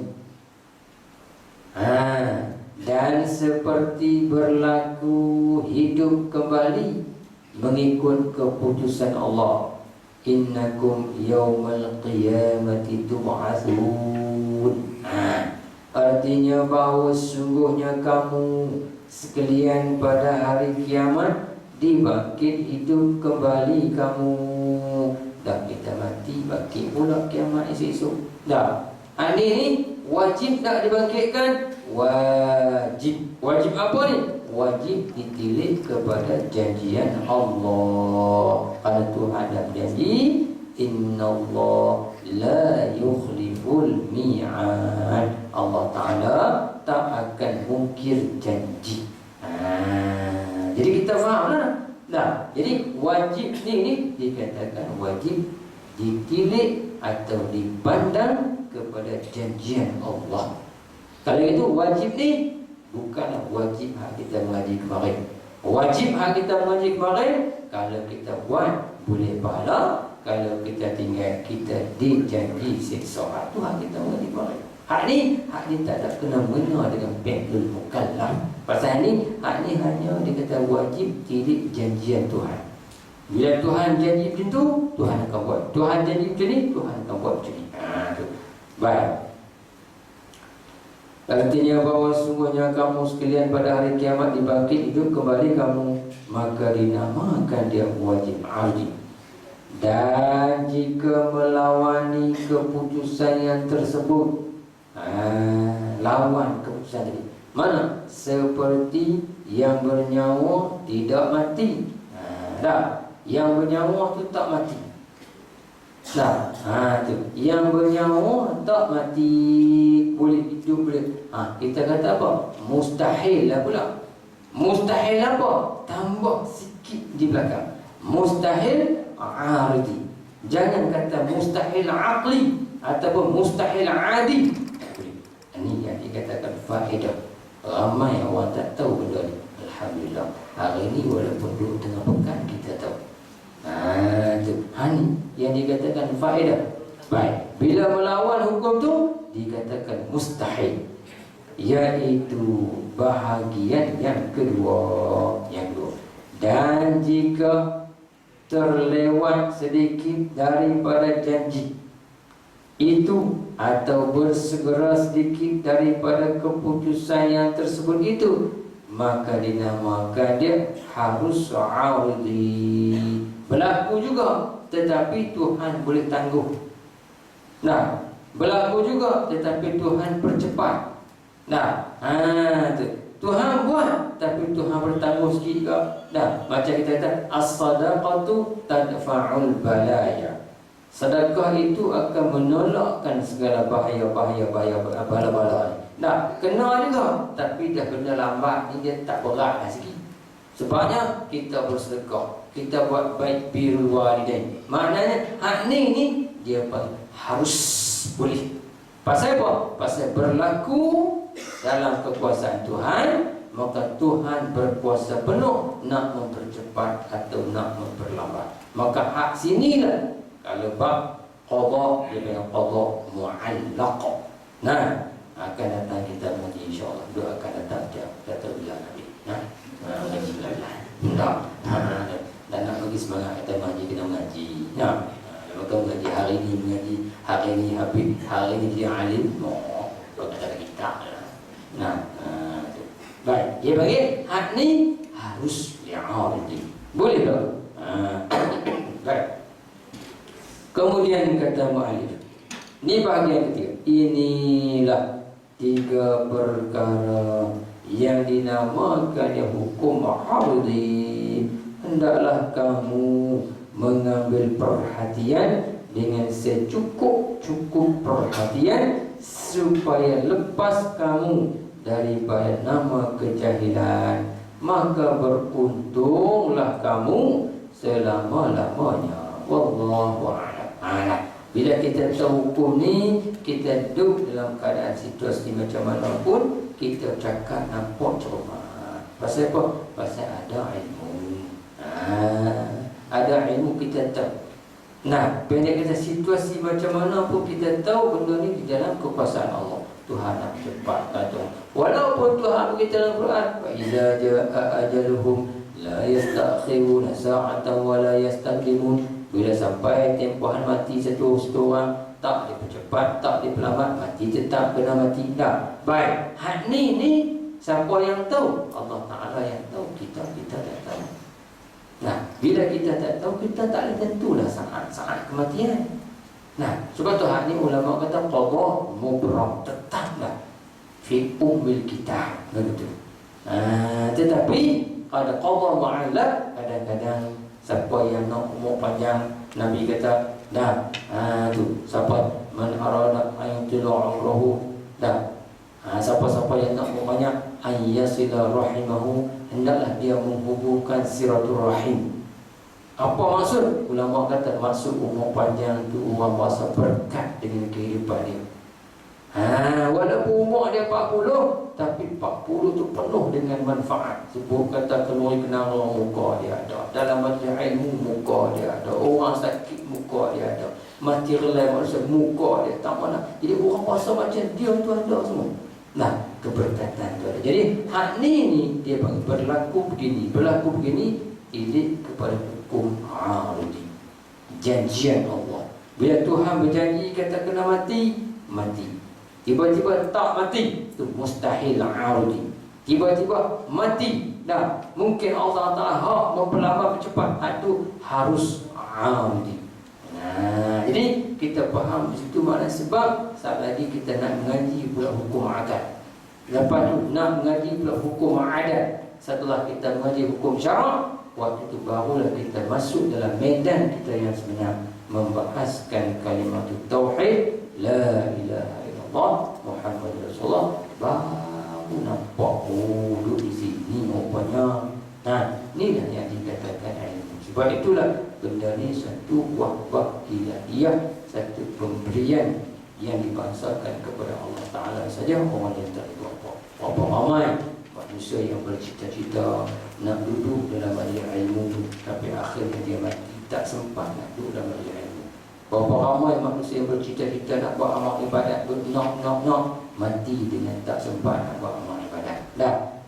Dan seperti berlaku hidup kembali mengikut keputusan Allah. Innakum yawmal qiyamati tub'atsun. Artinya bahawa sungguhnya kamu sekalian pada hari kiamat dibangkit hidup kembali kamu. Dah kita mati, bangkit pula kiamat esok. Dah. Ini wajib tak dibangkitkan? Wajib. Wajib apa ni? Wajib ditilik kepada janjian Allah. Kalau Tuhan dah berjanji, Innallaha la yukhliful mi'ad. Allah Ta'ala tak akan mungkir janji. Jadi kita fahamlah. Jadi wajib ni dikatakan wajib ditilik atau dipandang kepada janjian Allah. Kalau itu wajib ni bukanlah wajib hak kita mengaji kemarin. Wajib hak kita mengaji kemarin, kalau kita buat boleh pahala. Kalau kita tinggal, kita dijanji siksa. Itu hak kita mengaji kemarin. Hak ni tak ada kena mengena dengan fi'lul mukallaf. Pasal ni hak ni hanya dikata wajib tilik janjian Tuhan. Bila Tuhan janji macam tu, Tuhan akan buat. Tuhan janji macam ni, Tuhan akan buat macam ni. Baik. Artinya bahawa sungguhnya kamu sekalian pada hari kiamat dibangkit hidup kembali kamu, maka dinamakan dia wajib ardi. Dan jika melawani keputusan yang tersebut, lawan keputusan tadi, mana? Seperti yang bernyawa tidak mati. Yang bernyawa tu tak mati. Tu. Yang bernyawa tak mati, boleh hidup boleh. Kita kata apa? Mustahil lah pula. Mustahil apa? Tambah sikit di belakang. Mustahil ardi. Jangan kata mustahil aqli ataupun mustahil adi. Ini yang dikatakan faedah. Ramai orang tak tahu benda ni. Alhamdulillah, hari ni walaupun duduk tengah pekan kita tahu. Tu. Ni yang dikatakan faedah. Baik, bila melawan hukum tu dikatakan mustahil, iaitu bahagian yang kedua. Dan jika terlewat sedikit daripada janji itu atau bersegera sedikit daripada keputusan yang tersebut itu, maka dinamakan dia harus ardi. Berlaku juga, tetapi Tuhan boleh tangguh. Berlaku juga, tetapi Tuhan percepat. Tu. Tuhan buat, tapi Tuhan bertangguh sikit juga. Macam kita kata, as-sadaqatu tadfa'ul balaya. Sedekah itu akan menolakkan segala bahaya-bahaya bala-bala. Kena juga, tapi dah kena lambat ni, dia tak berat sikit. Sebabnya kita bersedekah, kita buat baik birrul walidain. Maknanya hak ni dia harus boleh. Pasal apa? Pasal berlaku dalam kekuasaan Tuhan, maka Tuhan berkuasa penuh nak mempercepat atau nak memperlambat. Maka hak sinilah kalau bab qada dia panggil qada mu'allaq. Akan datang kita mengaji insya-Allah. Doa akan datang dia kata bila Nabi. Mengaji belah. Dan nak bagi semangat kita mengaji, kena mengaji. Maka mengaji hari ni mengaji, hari ni habib, hari ni dia alim. Kata kita. Baik, dia bagi hak ni harus li'ardi. Boleh tak? Baik. Kemudian kata mu'alif, ini bahagian ketiga. Inilah 3 perkara yang dinamakan hukum ardi. Hendaklah kamu mengambil perhatian dengan secukup-cukup perhatian supaya lepas kamu daripada nama kejahilan, maka beruntunglah kamu selama-lamanya. Wallahu a'lam. Bila kita tahu hukum ni, kita duduk dalam keadaan situasi macam mana pun, kita cakap nampak cermat. Pasal apa? Pasal ada ilmu. Ada ilmu kita tahu. Pendek kata situasi macam mana pun kita tahu benda ni di dalam kekuasaan Allah. Tuhan nak cepat atau walaupun Tuhan berkata dalam Quran, wa idza jaa ajaluhum la yastakhiruna sa'atan wa la yastaqdimun. Bila sampai tempohan mati satu orang, tak dipercepat, tak diperlambat, mati tetap kena mati. Baik, hak ni siapa yang tahu? Allah Ta'ala yang tahu. Kita tak tahu. Bila kita tak tahu, kita tak boleh tentulah saat kematian. Sebab tu hak ni ulama kata qada mubram, tetaplah fi ummil kitab. Begitu. Tetapi ada qada mu'allaq, kadang-kadang siapa yang nak umur panjang, Nabi kata tu siapa man arada ayatila umruhu, siapa-siapa yang nak umur panjang, ayyasila rahimahu, hendaklah dia menghubungkan silaturahim. Apa maksud? Ulama kata maksud umur panjang tu orang bahasa berkat dengan kehidupan dia. Walaupun umur dia 40, tapi 40 tu penuh dengan manfaat. Sebab kata keluar kenal muka dia ada, dalam majlis ilmu muka dia ada, orang sakit muka dia ada, mati relai manusia muka dia tak mana. Jadi orang bahasa macam dia tu ada semua. Keberkatan tu ada. Jadi hak ni dia berlaku begini ini kepada hukum ardi, janjian Allah. Bila Tuhan berjanji kata kena mati, mati. Tiba-tiba tak mati, itu mustahil arudi. Tiba-tiba mati, dah mungkin Allah Ta'ala memperlambat cepat, itu harus arudi. Jadi kita faham di situ makna sebab. Saat lagi kita nak mengaji pula hukum adat, lepas tu nak mengaji pula hukum adat. Setelah kita mengaji hukum syarak, waktu itu barulah kita masuk dalam medan kita yang sebenar, membahaskan kalimat tauhid la ilaha illallah Muhammad Rasulullah. Baru nampak duduk di sini rupanya. Inilah yang dikatakan ilmu. Sebab itulah benda ni satu wahbah ilahiyah, satu pemberian yang dibangsakan kepada Allah Ta'ala saja. Orang yang tak tahu apa ramai manusia yang bercita-cita nak duduk dalam majlis ilmu, tapi akhirnya dia mati tak sempat nak duduk dalam majlis ilmu. Berapa ramai manusia yang bercita-cita nak buat amal ibadat, nak mati dengan tak sempat nak buat amal ibadat.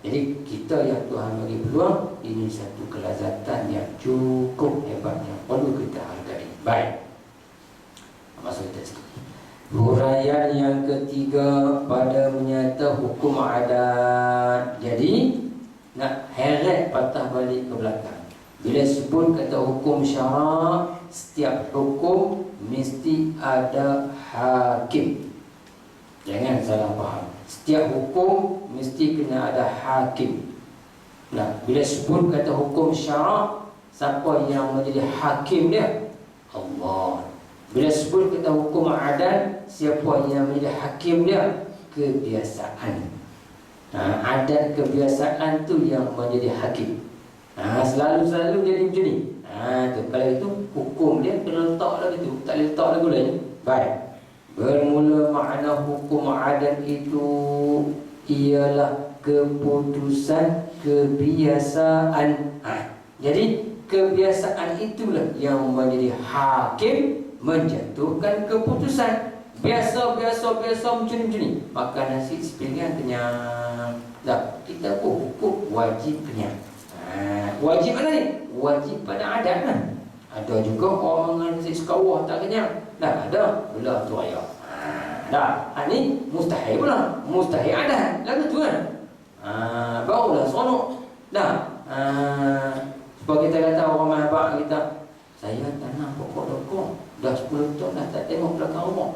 Jadi kita yang Tuhan bagi peluang, ini satu kelazatan yang cukup hebat yang perlu kita hargai. Baik, masuk kita sikit. Huraian yang ketiga pada menyata hukum adat. Jadi nak heret patah balik ke belakang. Bila sebut kata hukum syarak, setiap hukum mesti ada hakim. Jangan salah faham. Setiap hukum mesti kena ada hakim. Bila sebut kata hukum syarak, siapa yang menjadi hakim dia? Allah. Bila sebut kata hukum adat, siapa yang menjadi hakim dia? Kebiasaan. Adat kebiasaan tu yang menjadi hakim. Selalu jadi macam ni. Kalau itu hukum dia kena letak lagi tu, tak boleh letak lagu lain. Baik. Bermula makna hukum adat itu ialah keputusan kebiasaan. Jadi kebiasaan itulah yang menjadi hakim menjatuhkan keputusan. Biasa macam ni. Makan nasi sepinggan kenyang. Kita pun hukum wajib kenyang. Wajib mana ni? Wajib pada adat kan. Ada juga orang makan nasi sekawah tak kenyang. Ada belah tu raya. Ni mustahil pula. Mustahil adat. Lagu tu kan. Barulah seronok. Sebab kita kata orang mahabak kita, saya tanam pokok dokong dah 10 tahun dah tak tengok belakang rumah.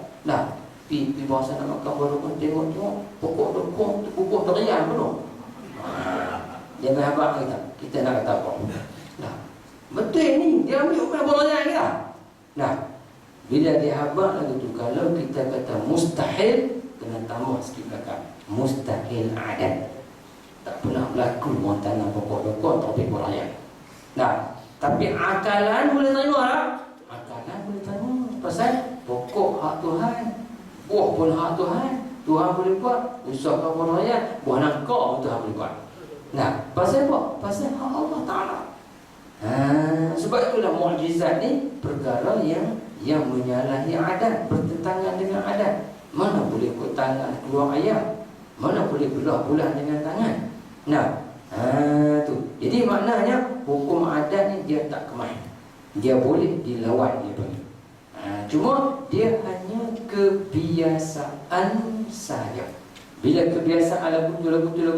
Pergi bawah sana makan buah dokong, tengok pokok dokong bubuh durian penuh. Dia mahabak kita nak kata apa? Betul ni, dia ambil buah durian kita. Bila dia habaq lagu tu, kalau kita kata mustahil, kena tambah sikit belakang. Mustahil adat. Tak pernah berlaku orang tanam pokok dokong tak ambil buah durian. Tapi akalan boleh terima tak? Akalan boleh terima. Pasal pokok hak Tuhan, buah pun hak Tuhan. Tuhan boleh buat. Usahakan buah durian, buah nangka Tuhan boleh buat. Pasal apa? Pasal hak Allah Ta'ala. Sebab itulah mukjizat ni perkara yang menyalahi adat, bertentangan dengan adat. Mana boleh ikut tangan keluar ayam, mana boleh belah bulan dengan tangan. Tu. Jadi maknanya hukum adat ni dia tak kemah. Dia boleh dilawan dia panggil. Cuma dia hanya kebiasaan saja. Bila kebiasaan lagu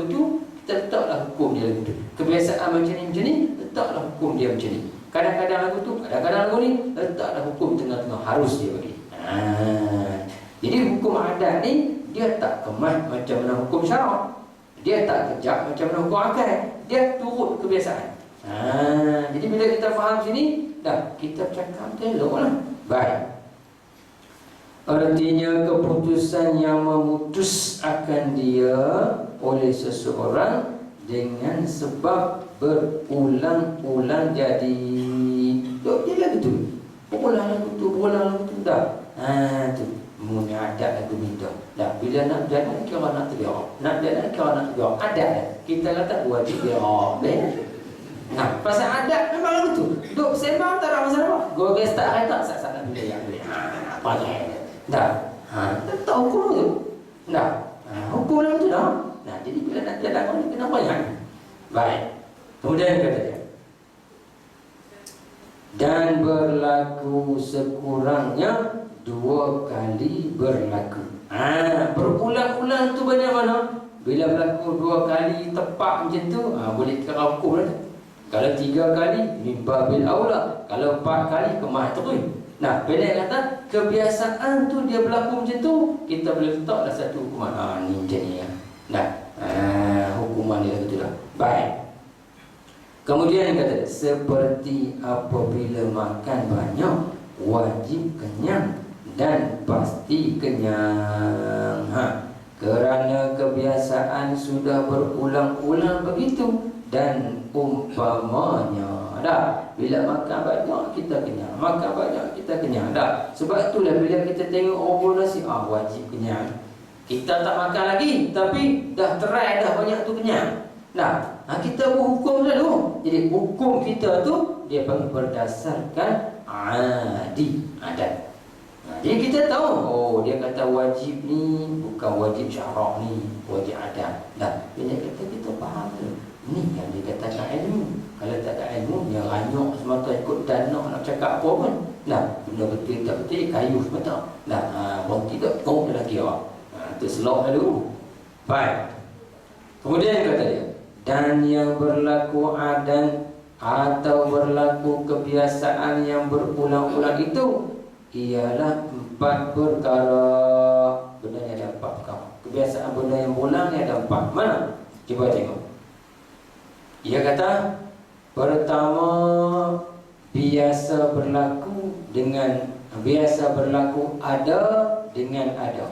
tu, kita letaklah hukum dia lagu tu. Kebiasaan macam ni, letaklah hukum dia macam ni. Kadang-kadang lagu tu, kadang-kadang lagu ni, letaklah hukum tengah-tengah, harus dia bagi. Jadi hukum adat ni dia tak kemah macam mana hukum syarak. Dia tak kejap macam mana hukum akal. Dia turut kebiasaan. Jadi bila kita faham sini, kita cakap eloklah. Baik. Artinya keputusan yang memutus akan dia oleh seseorang dengan sebab berulang-ulang jadi. Dia lagu tu. Berulang lagu tu. Tu. Punya adat lagu minta. Bila nak jalan kira nak tergerak. Nak jalan kira nak tergerak. Adat kita kata wajib gerak. Pasal adat memang lagu tu. Duk sembang tak ada masalah apa. Gua start kereta sat-sat nak bila yang boleh. Apa ni? Tak tahu hukum tu. Hukum lagu tu dah. Jadi bila nak jalan ni kena banyak. Baik. Kemudian kata dia, dan berlaku sekurangnya 2 kali berlaku. Berulang-ulang tu banyak mana? Bila berlaku 2 kali tepat macam tu, boleh kira hukum lah. Kalau 3 kali, min babil aula. Kalau 4 kali, kemah terus. Nah, pendek kata, kebiasaan tu dia berlaku macam tu, kita boleh letaklah satu hukuman. Ni macam ni ya. Nah, hukuman dia betul lah. Baik. Kemudian dia kata, seperti apabila makan banyak, wajib kenyang dan pasti kenyang. Kerana kebiasaan sudah berulang-ulang begitu. Dan umpamanya bila makan banyak kita kenyang, makan banyak kita kenyang Sebab itulah bila kita tengok orang nasi, wajib kenyang. Kita tak makan lagi, tapi dah try dah banyak tu kenyang. Kita berhukum dulu. Jadi hukum kita tu dia panggil berdasarkan adat. Jadi kita tahu, dia kata wajib ni bukan wajib syarak ni, wajib adat. Bila kita faham tu, ni yang dikatakan ilmu. Kalau tak ada ilmu, yang ranyok semata ikut dana nak cakap apa pun. Benda betul tak betul, kayu semata. Orang tidak tahu lagi itu selok dulu. Baik. Kemudian kata dia, dan yang berlaku adat atau berlaku kebiasaan yang berulang-ulang itu ialah 4 perkara. Benda ni ada 4 perkara. Kebiasaan benda yang berulang ni ada 4. Mana? Cuba tengok. Ia kata, pertama, biasa berlaku ada dengan ada.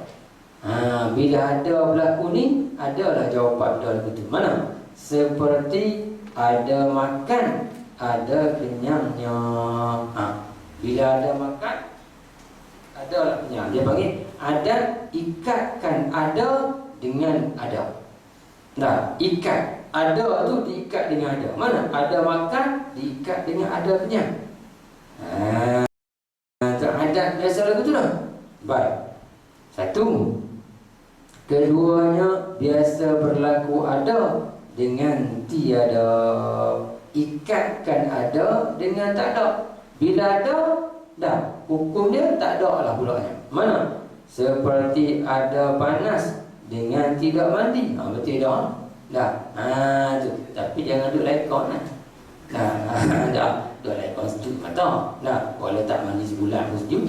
Bila ada berlaku ni, adalah jawapan ada begitu. Mana? Seperti ada makan, ada kenyangnya. Bila ada makan, adalah kenyang. Dia panggil adat, ikatkan ada dengan ada. Ikat. Ada tu diikat dengan ada. Mana? Ada makan, diikat dengan ada kenyang. Adat biasa lagu tu lah. Baik. Satu. Keduanya, biasa berlaku ada dengan tiada. Ikatkan ada dengan tak ada. Bila ada, hukum dia tak ada lah pulaknya. Mana? Seperti ada panas dengan tidak mandi. Betul dah. Tu. Tapi jangan duduk lekon duduk lekon sejuk mata. Walau tak mandi sebulan pun sejuk.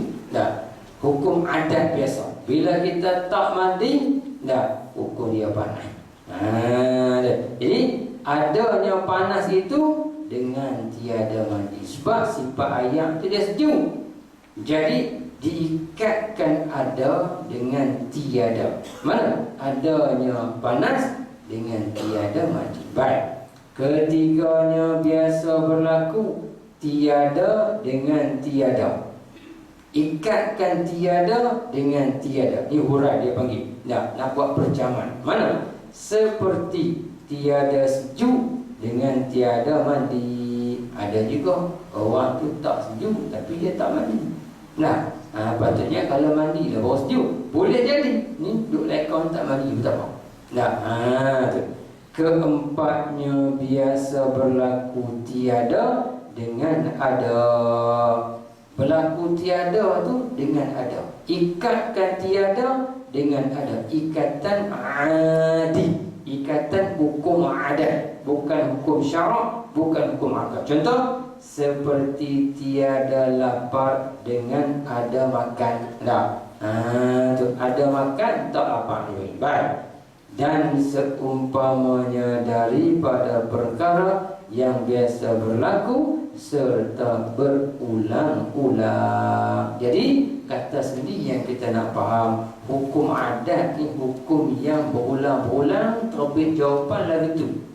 Hukum adat biasa. Bila kita tak mandi, hukum dia panas. Jadi adanya panas itu dengan tiada mandi. Sebab sifat ayam tu dia sejuk. Jadi diikatkan ada dengan tiada. Mana? Adanya panas dengan tiada mandi. Baik. Ketiganya biasa berlaku tiada dengan tiada. Ikatkan tiada dengan tiada. Ini hurai dia panggil. Nak buat percaman. Mana? Seperti tiada sejuk dengan tiada mandi. Ada juga orang tu tak sejuk tapi dia tak mandi. Patutnya kalau mandi lah baru sejuk. Boleh jadi. Ni duduk lekon tak mandi betul apa? Tu. Keempatnya biasa berlaku tiada dengan ada. Berlaku tiada tu dengan ada. Ikatkan tiada dengan ada. Ikatan adi. Ikatan hukum adat. Bukan hukum syarak, bukan hukum akad. Contoh, seperti tiada lapar dengan ada makan. Tu ada makan tak lapar. Baik. Dan seumpamanya daripada perkara yang biasa berlaku serta berulang-ulang. Jadi kata sendiri yang kita nak faham, hukum adat ni hukum yang berulang-ulang terbit jawapan lagu tu.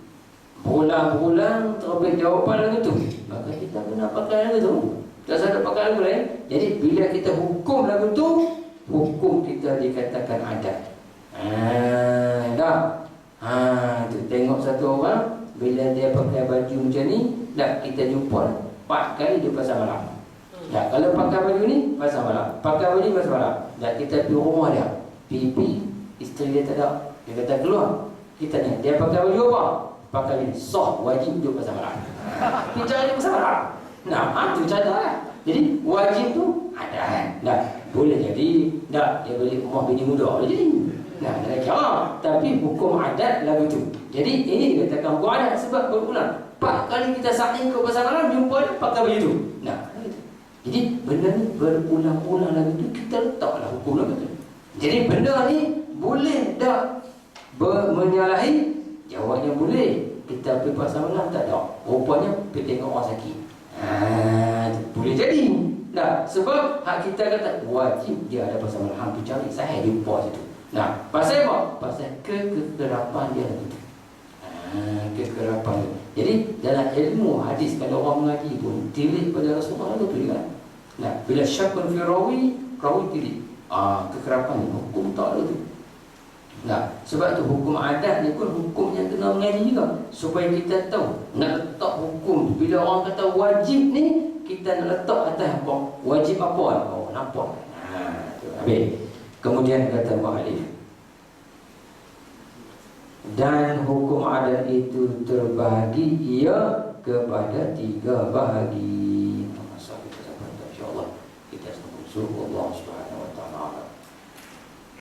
Berulang-ulang terbit jawapan lagu tu. Maka kita kena pakai lagu tu. Tak sadar pakai lagu lain. Jadi bila kita hukum lagu tu, hukum kita dikatakan adat. Tu tengok satu orang bila dia pakai baju macam ni, kita jumpa 4 kali dia pasal malam. Kalau pakai baju ni pasal malam, pakai baju ni pasal malam. Kita pergi rumah dia, pipi isteri dia tak ada. Dia kata keluar. Kita ni dia pakai baju apa? Pakai baju soft, wajib duduk pasal malam. Kita cari pasal malam. Tu cara lah. Jadi wajib tu ada kan. Boleh jadi tak dia balik rumah bini muda boleh jadi. Nah, ada cara. Tapi hukum adat lagu tu. Jadi ini dikatakan hukum adat sebab berulang. 4 kali kita saling ke pasangan jumpa dia pakai baju tu. Nah, jadi benda ni berulang-ulang lagu tu kita letaklah hukum lagu tu. Jadi benda ni boleh tak menyalahi? Jawabnya boleh. Kita pergi pasar malam tak ada. Rupanya pergi tengok orang sakit. Boleh jadi. Nah, sebab hak kita kata wajib dia ada pasal malam tu cari saya jumpa situ. Nah, pasal apa? Pasal kekerapan dia itu. Kekerapan dia. Jadi dalam ilmu hadis kalau orang mengaji pun tilik pada Rasulullah itu juga. Nah, bila syakun fi rawi tilik. Kekerapan ni hukum tak ada tu. Nah, sebab tu hukum adat ni pun hukum yang kena mengaji juga supaya kita tahu nak letak hukum. Bila orang kata wajib ni kita nak letak atas apa? Wajib apa? Oh, nampak. Tu habis. Kemudian kata mu'alif, dan hukum adat itu terbahagi ia kepada 3 bahagi. Masa kita dapat insya-Allah kita sambung surah Allah.